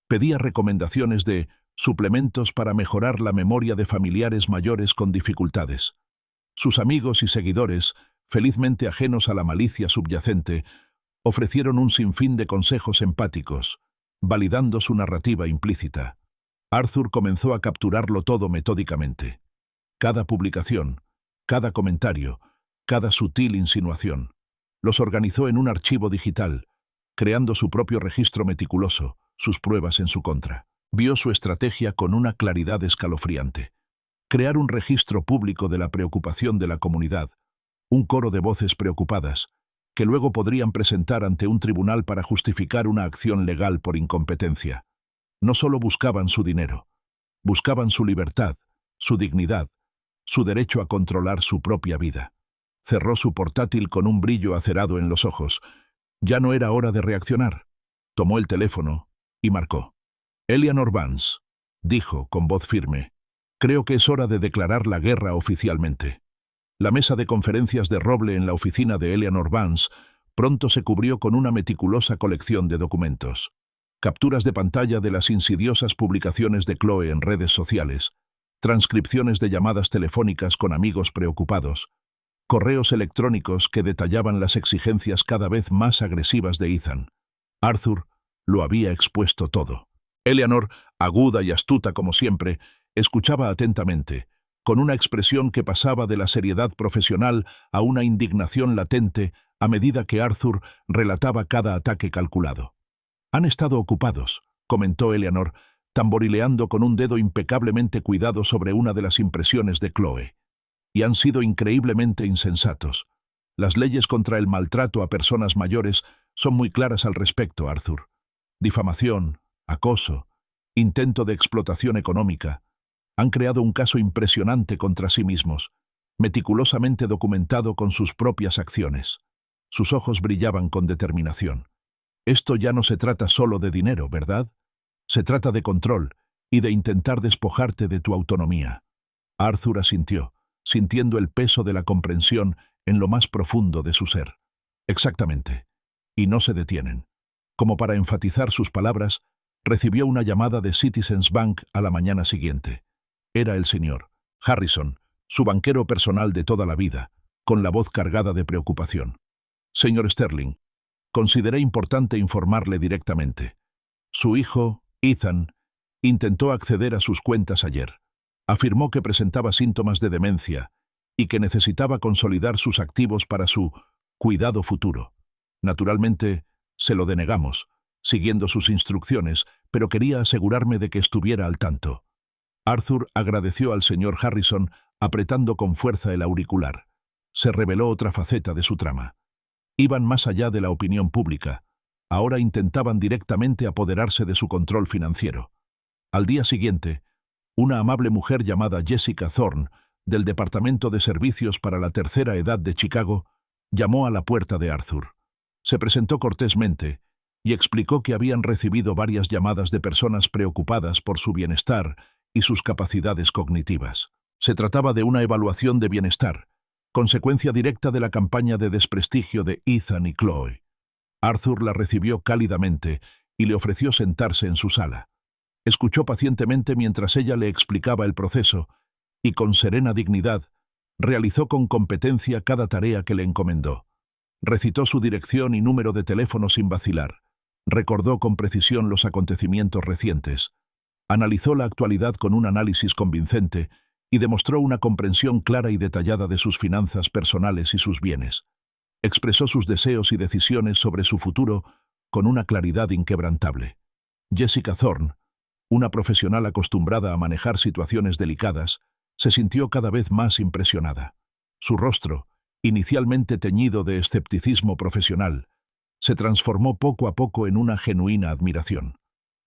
pedía recomendaciones de suplementos para mejorar la memoria de familiares mayores con dificultades. Sus amigos y seguidores, felizmente ajenos a la malicia subyacente, ofrecieron un sinfín de consejos empáticos, validando su narrativa implícita. Arthur comenzó a capturarlo todo metódicamente. Cada publicación, cada comentario, cada sutil insinuación. Los organizó en un archivo digital, creando su propio registro meticuloso, sus pruebas en su contra. Vio su estrategia con una claridad escalofriante. Crear un registro público de la preocupación de la comunidad, un coro de voces preocupadas, que luego podrían presentar ante un tribunal para justificar una acción legal por incompetencia. No solo buscaban su dinero, buscaban su libertad, su dignidad, su derecho a controlar su propia vida. Cerró su portátil con un brillo acerado en los ojos. Ya no era hora de reaccionar. Tomó el teléfono y marcó. «Eleanor Vance», dijo con voz firme, «creo que es hora de declarar la guerra oficialmente». La mesa de conferencias de roble en la oficina de Eleanor Vance pronto se cubrió con una meticulosa colección de documentos. Capturas de pantalla de las insidiosas publicaciones de Chloe en redes sociales, transcripciones de llamadas telefónicas con amigos preocupados, correos electrónicos que detallaban las exigencias cada vez más agresivas de Ethan. Arthur lo había expuesto todo. Eleanor, aguda y astuta como siempre, escuchaba atentamente, con una expresión que pasaba de la seriedad profesional a una indignación latente a medida que Arthur relataba cada ataque calculado. «Han estado ocupados», comentó Eleanor, tamborileando con un dedo impecablemente cuidado sobre una de las impresiones de Chloe. «Y han sido increíblemente insensatos. Las leyes contra el maltrato a personas mayores son muy claras al respecto, Arthur. Difamación, acoso, intento de explotación económica. Han creado un caso impresionante contra sí mismos, meticulosamente documentado con sus propias acciones». Sus ojos brillaban con determinación. «Esto ya no se trata solo de dinero, ¿verdad? Se trata de control y de intentar despojarte de tu autonomía». Arthur asintió, sintiendo el peso de la comprensión en lo más profundo de su ser. «Exactamente. Y no se detienen». Como para enfatizar sus palabras, recibió una llamada de Citizens Bank a la mañana siguiente. Era el señor Harrison, su banquero personal de toda la vida, con la voz cargada de preocupación. «Señor Sterling, consideré importante informarle directamente. Su hijo, Ethan, intentó acceder a sus cuentas ayer. Afirmó que presentaba síntomas de demencia y que necesitaba consolidar sus activos para su cuidado futuro. Naturalmente, se lo denegamos, siguiendo sus instrucciones, pero quería asegurarme de que estuviera al tanto». Arthur agradeció al señor Harrison apretando con fuerza el auricular. se reveló otra faceta de su trama. Iban más allá de la opinión pública. Ahora intentaban directamente apoderarse de su control financiero. Al día siguiente, una amable mujer llamada Jessica Thorne, del Departamento de Servicios para la Tercera Edad de Chicago, llamó a la puerta de Arthur. Se presentó cortésmente y explicó que habían recibido varias llamadas de personas preocupadas por su bienestar y sus capacidades cognitivas. Se trataba de una evaluación de bienestar, consecuencia directa de la campaña de desprestigio de Ethan y Chloe. Arthur la recibió cálidamente y le ofreció sentarse en su sala. Escuchó pacientemente mientras ella le explicaba el proceso y, con serena dignidad, realizó con competencia cada tarea que le encomendó. Recitó su dirección y número de teléfono sin vacilar. Recordó con precisión los acontecimientos recientes. Analizó la actualidad con un análisis convincente y demostró una comprensión clara y detallada de sus finanzas personales y sus bienes. Expresó sus deseos y decisiones sobre su futuro con una claridad inquebrantable. Jessica Thorne, una profesional acostumbrada a manejar situaciones delicadas, se sintió cada vez más impresionada. Su rostro, inicialmente teñido de escepticismo profesional, se transformó poco a poco en una genuina admiración.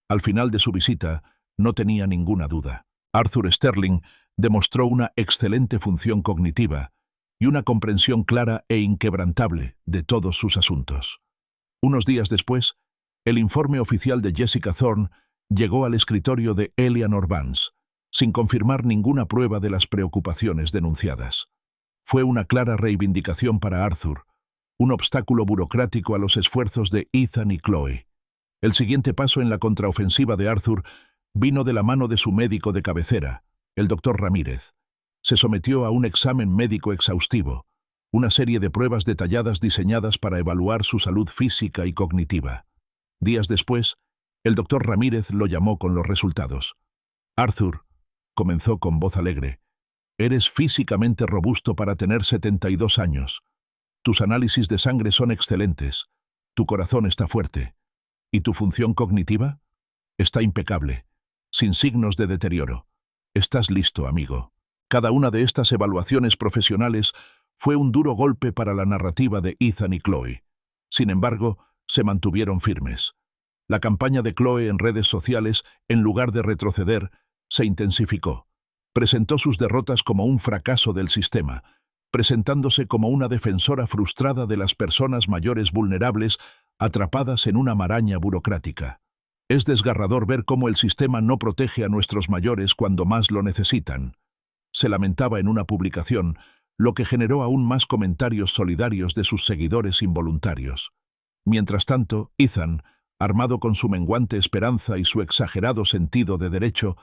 Al final de su visita, no tenía ninguna duda. Arthur Sterling demostró una excelente función cognitiva y una comprensión clara e inquebrantable de todos sus asuntos. Unos días después, el informe oficial de Jessica Thorne llegó al escritorio de Eleanor Vance, sin confirmar ninguna prueba de las preocupaciones denunciadas. Fue una clara reivindicación para Arthur, un obstáculo burocrático a los esfuerzos de Ethan y Chloe. El siguiente paso en la contraofensiva de Arthur vino de la mano de su médico de cabecera, el Dr. Ramírez. Se sometió a un examen médico exhaustivo, una serie de pruebas detalladas diseñadas para evaluar su salud física y cognitiva. Días después, el Dr. Ramírez lo llamó con los resultados. Arthur, comenzó con voz alegre, eres físicamente robusto para tener 72 años. Tus análisis de sangre son excelentes. Tu corazón está fuerte. ¿Y tu función cognitiva? Está impecable, sin signos de deterioro. Estás listo, amigo. Cada una de estas evaluaciones profesionales fue un duro golpe para la narrativa de Ethan y Chloe. Sin embargo, se mantuvieron firmes. La campaña de Chloe en redes sociales, en lugar de retroceder, se intensificó. Presentó sus derrotas como un fracaso del sistema, presentándose como una defensora frustrada de las personas mayores vulnerables atrapadas en una maraña burocrática. Es desgarrador ver cómo el sistema no protege a nuestros mayores cuando más lo necesitan. Se lamentaba en una publicación, lo que generó aún más comentarios solidarios de sus seguidores involuntarios. Mientras tanto, Ethan, armado con su menguante esperanza y su exagerado sentido de derecho,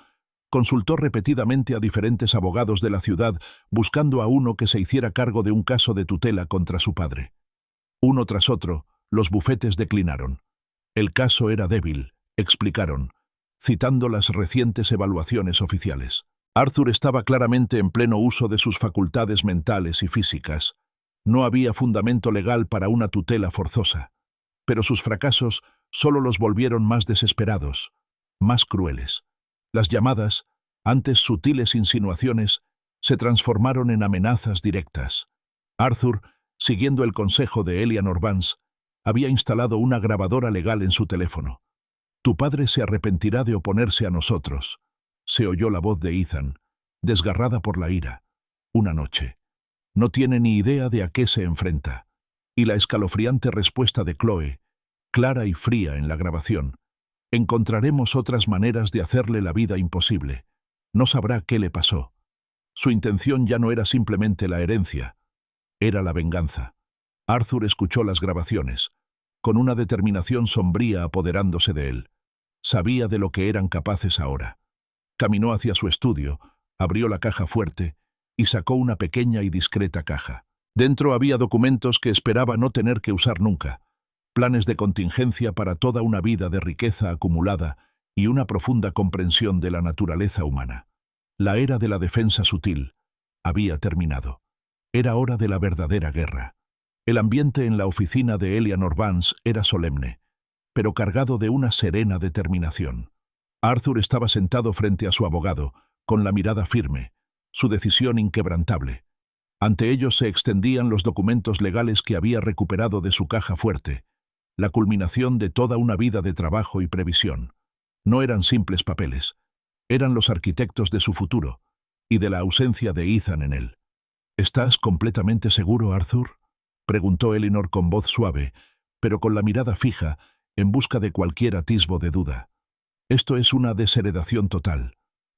consultó repetidamente a diferentes abogados de la ciudad buscando a uno que se hiciera cargo de un caso de tutela contra su padre. Uno tras otro, los bufetes declinaron. El caso era débil, explicaron, citando las recientes evaluaciones oficiales. Arthur estaba claramente en pleno uso de sus facultades mentales y físicas. No había fundamento legal para una tutela forzosa, pero sus fracasos solo los volvieron más desesperados, más crueles. Las llamadas, antes sutiles insinuaciones, se transformaron en amenazas directas. Arthur, siguiendo el consejo de Eleanor Vance, había instalado una grabadora legal en su teléfono. «Tu padre se arrepentirá de oponerse a nosotros», se oyó la voz de Ethan, desgarrada por la ira. Una noche. No tiene ni idea de a qué se enfrenta. Y la escalofriante respuesta de Chloe, clara y fría en la grabación. Encontraremos otras maneras de hacerle la vida imposible. No sabrá qué le pasó. Su intención ya no era simplemente la herencia, era la venganza. Arthur escuchó las grabaciones, con una determinación sombría apoderándose de él. Sabía de lo que eran capaces ahora. Caminó hacia su estudio, abrió la caja fuerte y sacó una pequeña y discreta caja. Dentro había documentos que esperaba no tener que usar nunca, planes de contingencia para toda una vida de riqueza acumulada y una profunda comprensión de la naturaleza humana. La era de la defensa sutil había terminado. Era hora de la verdadera guerra. El ambiente en la oficina de Eleanor Vance era solemne, pero cargado de una serena determinación. Arthur estaba sentado frente a su abogado, con la mirada firme, su decisión inquebrantable. Ante ellos se extendían los documentos legales que había recuperado de su caja fuerte, la culminación de toda una vida de trabajo y previsión. No eran simples papeles, eran los arquitectos de su futuro y de la ausencia de Ethan en él. ¿Estás completamente seguro, Arthur?, preguntó Elinor con voz suave, pero con la mirada fija, en busca de cualquier atisbo de duda. Esto es una desheredación total.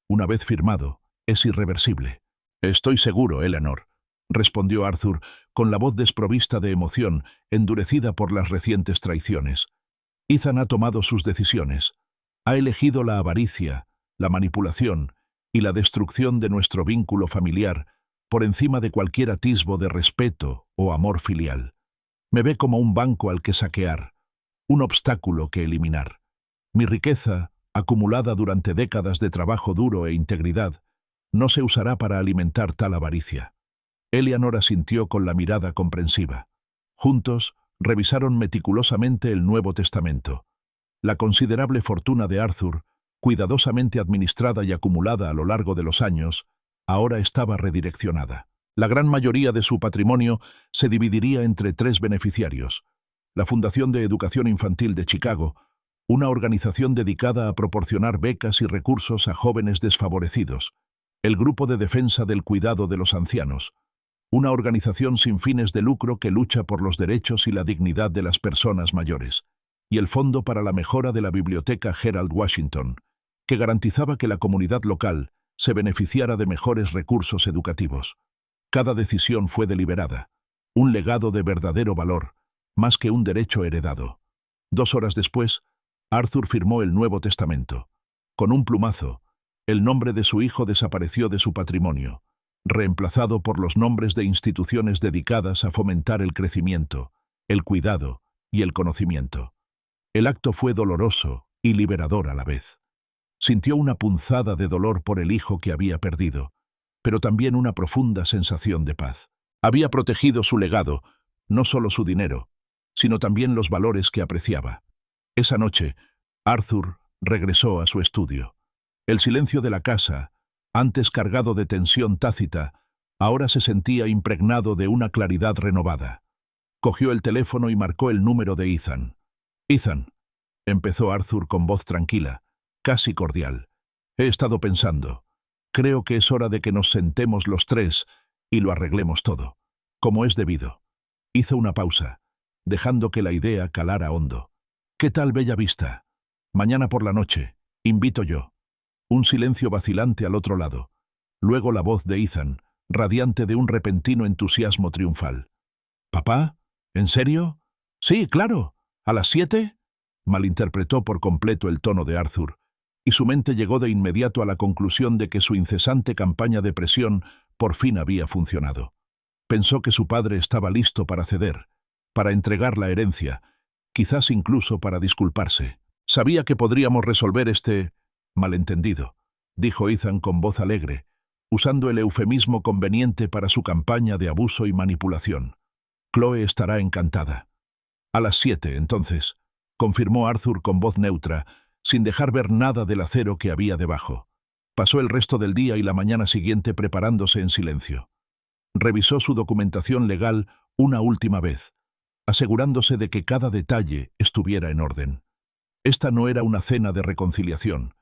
Una vez firmado, es irreversible. Estoy seguro, Elinor, respondió Arthur, con la voz desprovista de emoción, endurecida por las recientes traiciones. Ethan ha tomado sus decisiones. Ha elegido la avaricia, la manipulación y la destrucción de nuestro vínculo familiar por encima de cualquier atisbo de respeto o amor filial. Me ve como un banco al que saquear, un obstáculo que eliminar. Mi riqueza, acumulada durante décadas de trabajo duro e integridad, no se usará para alimentar tal avaricia. Elinor asintió con la mirada comprensiva. Juntos, revisaron meticulosamente el Nuevo Testamento. La considerable fortuna de Arthur, cuidadosamente administrada y acumulada a lo largo de los años, ahora estaba redireccionada. La gran mayoría de su patrimonio se dividiría entre 3 beneficiarios: la Fundación de Educación Infantil de Chicago, una organización dedicada a proporcionar becas y recursos a jóvenes desfavorecidos; el Grupo de Defensa del Cuidado de los Ancianos, una organización sin fines de lucro que lucha por los derechos y la dignidad de las personas mayores; y el Fondo para la Mejora de la Biblioteca Gerald Washington, que garantizaba que la comunidad local se beneficiara de mejores recursos educativos. Cada decisión fue deliberada, un legado de verdadero valor, más que un derecho heredado. 2 horas después, Arthur firmó el Nuevo Testamento. Con un plumazo, el nombre de su hijo desapareció de su patrimonio, reemplazado por los nombres de instituciones dedicadas a fomentar el crecimiento, el cuidado y el conocimiento. El acto fue doloroso y liberador a la vez. Sintió una punzada de dolor por el hijo que había perdido, pero también una profunda sensación de paz. Había protegido su legado, no solo su dinero, sino también los valores que apreciaba. Esa noche, Arthur regresó a su estudio. El silencio de la casa, antes cargado de tensión tácita, ahora se sentía impregnado de una claridad renovada. Cogió el teléfono y marcó el número de Ethan. «Ethan», empezó Arthur con voz tranquila, casi cordial. «He estado pensando. Creo que es hora de que nos sentemos los 3 y lo arreglemos todo, como es debido». Hizo una pausa, dejando que la idea calara hondo. «¿Qué tal Bella Vista? Mañana por la noche. Invito yo». Un silencio vacilante al otro lado. Luego la voz de Ethan, radiante de un repentino entusiasmo triunfal. «¿Papá? ¿En serio? Sí, claro. ¿A las 7?» Malinterpretó por completo el tono de Arthur, y su mente llegó de inmediato a la conclusión de que su incesante campaña de presión por fin había funcionado. Pensó que su padre estaba listo para ceder, para entregar la herencia, quizás incluso para disculparse. «Sabía que podríamos resolver este malentendido», dijo Ethan con voz alegre, usando el eufemismo conveniente para su campaña de abuso y manipulación. «Chloe estará encantada». «A las 7, entonces», confirmó Arthur con voz neutra, sin dejar ver nada del acero que había debajo. Pasó el resto del día y la mañana siguiente preparándose en silencio. Revisó su documentación legal una última vez, asegurándose de que cada detalle estuviera en orden. Esta no era una cena de reconciliación,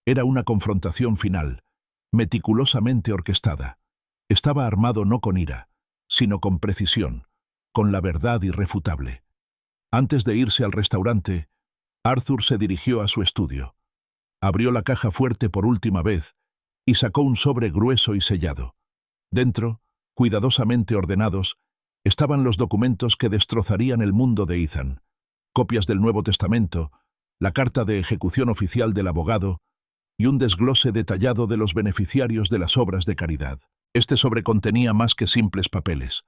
era una confrontación final, meticulosamente orquestada. Estaba armado no con ira, sino con precisión, con la verdad irrefutable. Antes de irse al restaurante, Arthur se dirigió a su estudio. Abrió la caja fuerte por última vez y sacó un sobre grueso y sellado. Dentro, cuidadosamente ordenados, estaban los documentos que destrozarían el mundo de Ethan: copias del Nuevo Testamento, la carta de ejecución oficial del abogado y un desglose detallado de los beneficiarios de las obras de caridad. Este sobre contenía más que simples papeles.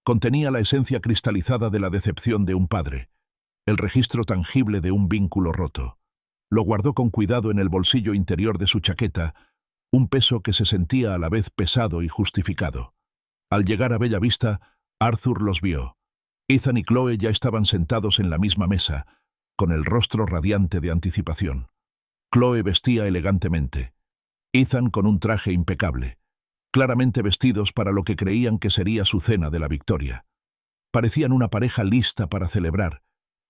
Contenía la esencia cristalizada de la decepción de un padre, el registro tangible de un vínculo roto. Lo guardó con cuidado en el bolsillo interior de su chaqueta, un peso que se sentía a la vez pesado y justificado. Al llegar a Bella Vista, Arthur los vio. Ethan y Chloe ya estaban sentados en la misma mesa, con el rostro radiante de anticipación. Chloe vestía elegantemente. Ethan con un traje impecable. claramente vestidos para lo que creían que sería su cena de la victoria. Parecían una pareja lista para celebrar,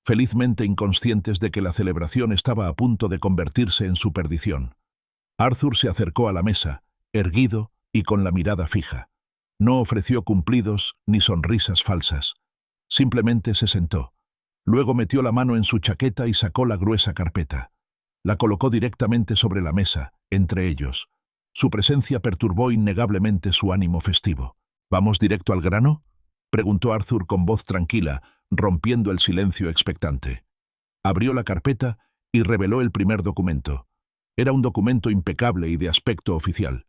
felizmente inconscientes de que la celebración estaba a punto de convertirse en su perdición. Arthur se acercó a la mesa, erguido y con la mirada fija. No ofreció cumplidos ni sonrisas falsas. Simplemente se sentó. Luego metió la mano en su chaqueta y sacó la gruesa carpeta. La colocó directamente sobre la mesa, entre ellos. Su presencia perturbó innegablemente su ánimo festivo. ¿Vamos directo al grano?, preguntó Arthur con voz tranquila, rompiendo el silencio expectante. Abrió la carpeta y reveló el primer documento. Era un documento impecable y de aspecto oficial.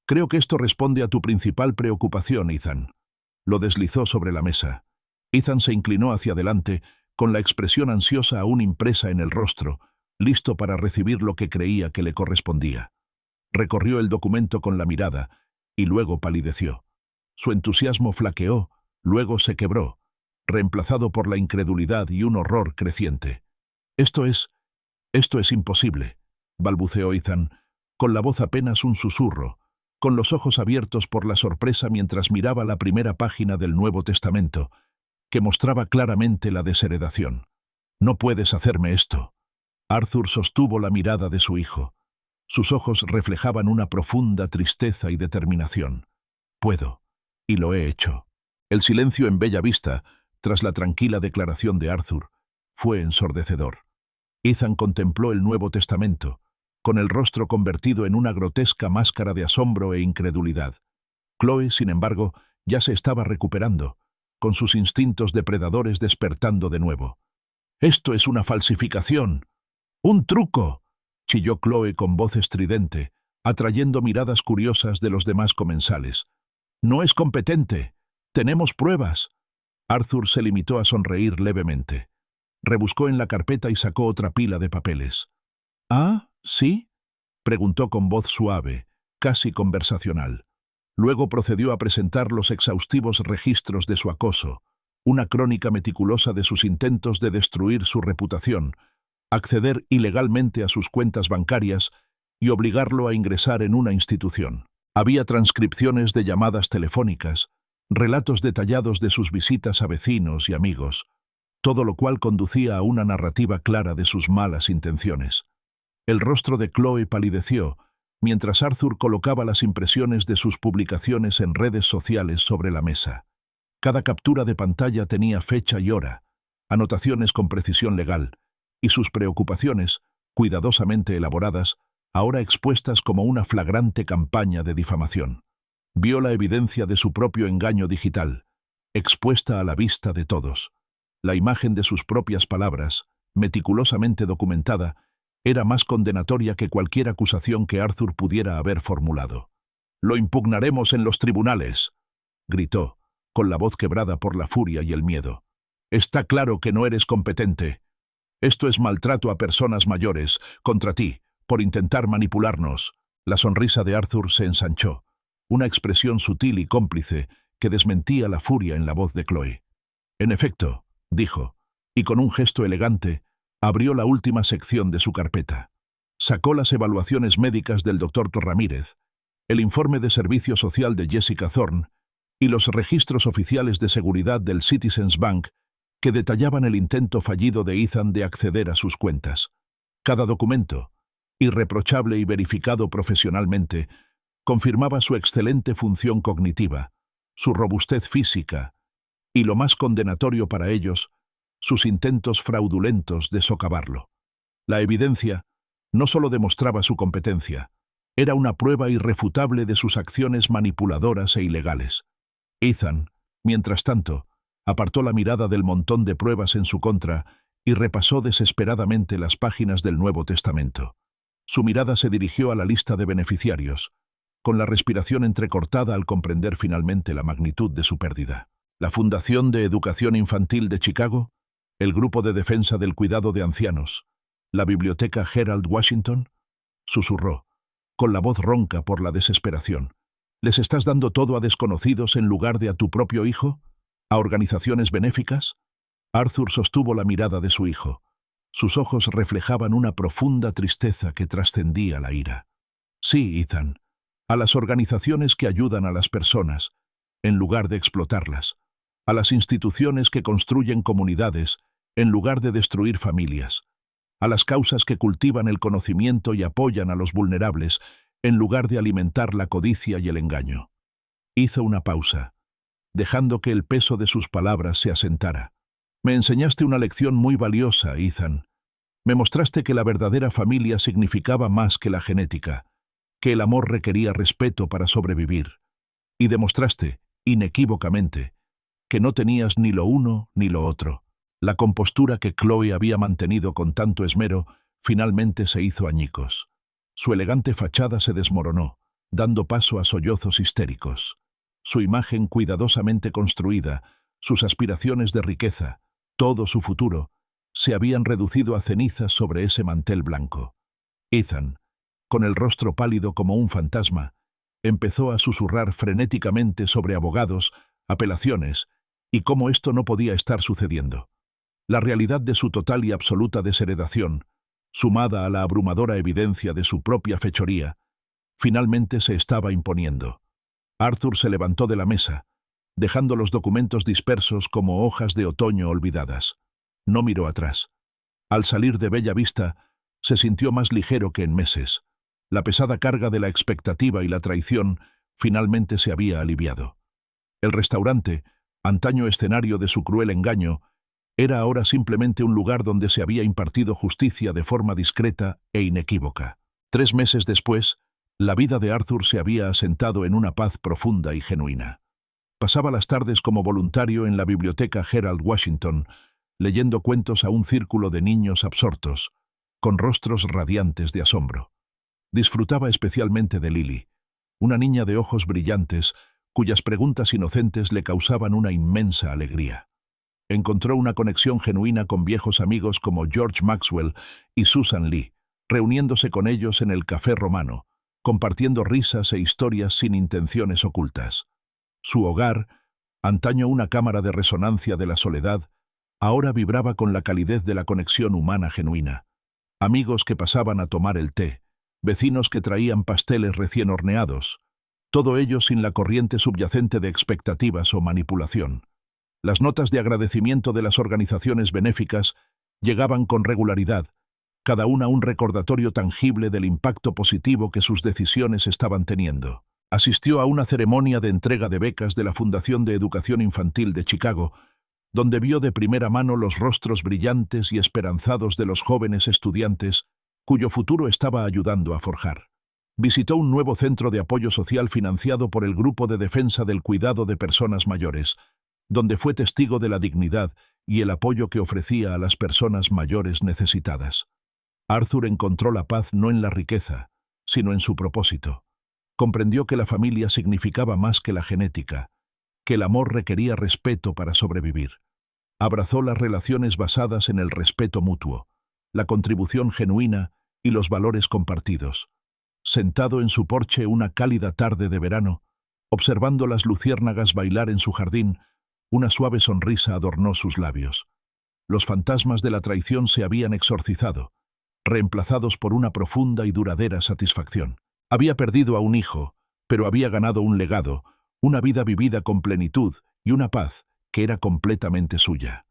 Creo que esto responde a tu principal preocupación, Ethan. Lo deslizó sobre la mesa. Ethan se inclinó hacia adelante, con la expresión ansiosa aún impresa en el rostro, listo para recibir lo que creía que le correspondía. Recorrió el documento con la mirada, y luego palideció. Su entusiasmo flaqueó, luego se quebró, reemplazado por la incredulidad y un horror creciente. Esto es imposible», balbuceó Ethan, con la voz apenas un susurro, con los ojos abiertos por la sorpresa mientras miraba la primera página del Nuevo Testamento, que mostraba claramente la desheredación. «No puedes hacerme esto». Arthur sostuvo la mirada de su hijo. Sus ojos reflejaban una profunda tristeza y determinación. «Puedo, y lo he hecho». El silencio en Bella Vista, tras la tranquila declaración de Arthur, fue ensordecedor. Ethan contempló el Nuevo Testamento, con el rostro convertido en una grotesca máscara de asombro e incredulidad. Chloe, sin embargo, ya se estaba recuperando, con sus instintos depredadores despertando de nuevo. «Esto es una falsificación. ¡Un truco!», chilló Chloe con voz estridente, atrayendo miradas curiosas de los demás comensales. «No es competente. Tenemos pruebas». Arthur se limitó a sonreír levemente. Rebuscó en la carpeta y sacó otra pila de papeles. «¿Ah, sí?», preguntó con voz suave, casi conversacional. Luego procedió a presentar los exhaustivos registros de su acoso, una crónica meticulosa de sus intentos de destruir su reputación, acceder ilegalmente a sus cuentas bancarias y obligarlo a ingresar en una institución. Había transcripciones de llamadas telefónicas, relatos detallados de sus visitas a vecinos y amigos, todo lo cual conducía a una narrativa clara de sus malas intenciones. El rostro de Chloe palideció, mientras Arthur colocaba las impresiones de sus publicaciones en redes sociales sobre la mesa. Cada captura de pantalla tenía fecha y hora, anotaciones con precisión legal, y sus preocupaciones, cuidadosamente elaboradas, ahora expuestas como una flagrante campaña de difamación. Vio la evidencia de su propio engaño digital, expuesta a la vista de todos. La imagen de sus propias palabras, meticulosamente documentada, era más condenatoria que cualquier acusación que Arthur pudiera haber formulado. «Lo impugnaremos en los tribunales», gritó, con la voz quebrada por la furia y el miedo. «Está claro que no eres competente. Esto es maltrato a personas mayores, contra ti, por intentar manipularnos». La sonrisa de Arthur se ensanchó, una expresión sutil y cómplice que desmentía la furia en la voz de Chloe. «En efecto», dijo, y con un gesto elegante, abrió la última sección de su carpeta. Sacó las evaluaciones médicas del Dr. Ramírez, el informe de servicio social de Jessica Thorne y los registros oficiales de seguridad del Citizens Bank que detallaban el intento fallido de Ethan de acceder a sus cuentas. Cada documento, irreprochable y verificado profesionalmente, confirmaba su excelente función cognitiva, su robustez física y, lo más condenatorio para ellos, sus intentos fraudulentos de socavarlo. La evidencia no solo demostraba su competencia, era una prueba irrefutable de sus acciones manipuladoras e ilegales. Ethan, mientras tanto, apartó la mirada del montón de pruebas en su contra y repasó desesperadamente las páginas del Nuevo Testamento. Su mirada se dirigió a la lista de beneficiarios, con la respiración entrecortada al comprender finalmente la magnitud de su pérdida. La Fundación de Educación Infantil de Chicago, el Grupo de Defensa del Cuidado de Ancianos, la Biblioteca Gerald Washington, susurró, con la voz ronca por la desesperación. ¿Les estás dando todo a desconocidos en lugar de a tu propio hijo? ¿A organizaciones benéficas? Arthur sostuvo la mirada de su hijo. Sus ojos reflejaban una profunda tristeza que trascendía la ira. Sí, Ethan, a las organizaciones que ayudan a las personas, en lugar de explotarlas, a las instituciones que construyen comunidades, en lugar de destruir familias, a las causas que cultivan el conocimiento y apoyan a los vulnerables, en lugar de alimentar la codicia y el engaño. Hizo una pausa, dejando que el peso de sus palabras se asentara. Me enseñaste una lección muy valiosa, Ethan. Me mostraste que la verdadera familia significaba más que la genética, que el amor requería respeto para sobrevivir. Y demostraste, inequívocamente, que no tenías ni lo uno ni lo otro. La compostura que Chloe había mantenido con tanto esmero finalmente se hizo añicos. Su elegante fachada se desmoronó, dando paso a sollozos histéricos. Su imagen cuidadosamente construida, sus aspiraciones de riqueza, todo su futuro, se habían reducido a cenizas sobre ese mantel blanco. Ethan, con el rostro pálido como un fantasma, empezó a susurrar frenéticamente sobre abogados, apelaciones, y cómo esto no podía estar sucediendo. La realidad de su total y absoluta desheredación, sumada a la abrumadora evidencia de su propia fechoría, finalmente se estaba imponiendo. Arthur se levantó de la mesa, dejando los documentos dispersos como hojas de otoño olvidadas. No miró atrás. Al salir de Bella Vista, se sintió más ligero que en meses. La pesada carga de la expectativa y la traición finalmente se había aliviado. El restaurante, antaño escenario de su cruel engaño, era ahora simplemente un lugar donde se había impartido justicia de forma discreta e inequívoca. 3 meses después, la vida de Arthur se había asentado en una paz profunda y genuina. Pasaba las tardes como voluntario en la biblioteca Gerald Washington, leyendo cuentos a un círculo de niños absortos, con rostros radiantes de asombro. Disfrutaba especialmente de Lily, una niña de ojos brillantes, cuyas preguntas inocentes le causaban una inmensa alegría. Encontró una conexión genuina con viejos amigos como George Maxwell y Susan Lee, reuniéndose con ellos en el Café Romano, compartiendo risas e historias sin intenciones ocultas. Su hogar, antaño una cámara de resonancia de la soledad, ahora vibraba con la calidez de la conexión humana genuina. Amigos que pasaban a tomar el té, vecinos que traían pasteles recién horneados, todo ello sin la corriente subyacente de expectativas o manipulación. Las notas de agradecimiento de las organizaciones benéficas llegaban con regularidad, cada una un recordatorio tangible del impacto positivo que sus decisiones estaban teniendo. Asistió a una ceremonia de entrega de becas de la Fundación de Educación Infantil de Chicago, donde vio de primera mano los rostros brillantes y esperanzados de los jóvenes estudiantes cuyo futuro estaba ayudando a forjar. Visitó un nuevo centro de apoyo social financiado por el Grupo de Defensa del Cuidado de Personas Mayores, donde fue testigo de la dignidad y el apoyo que ofrecía a las personas mayores necesitadas. Arthur encontró la paz no en la riqueza, sino en su propósito. Comprendió que la familia significaba más que la genética, que el amor requería respeto para sobrevivir. Abrazó las relaciones basadas en el respeto mutuo, la contribución genuina y los valores compartidos. Sentado en su porche una cálida tarde de verano, observando las luciérnagas bailar en su jardín, una suave sonrisa adornó sus labios. Los fantasmas de la traición se habían exorcizado, reemplazados por una profunda y duradera satisfacción. Había perdido a un hijo, pero había ganado un legado, una vida vivida con plenitud y una paz que era completamente suya.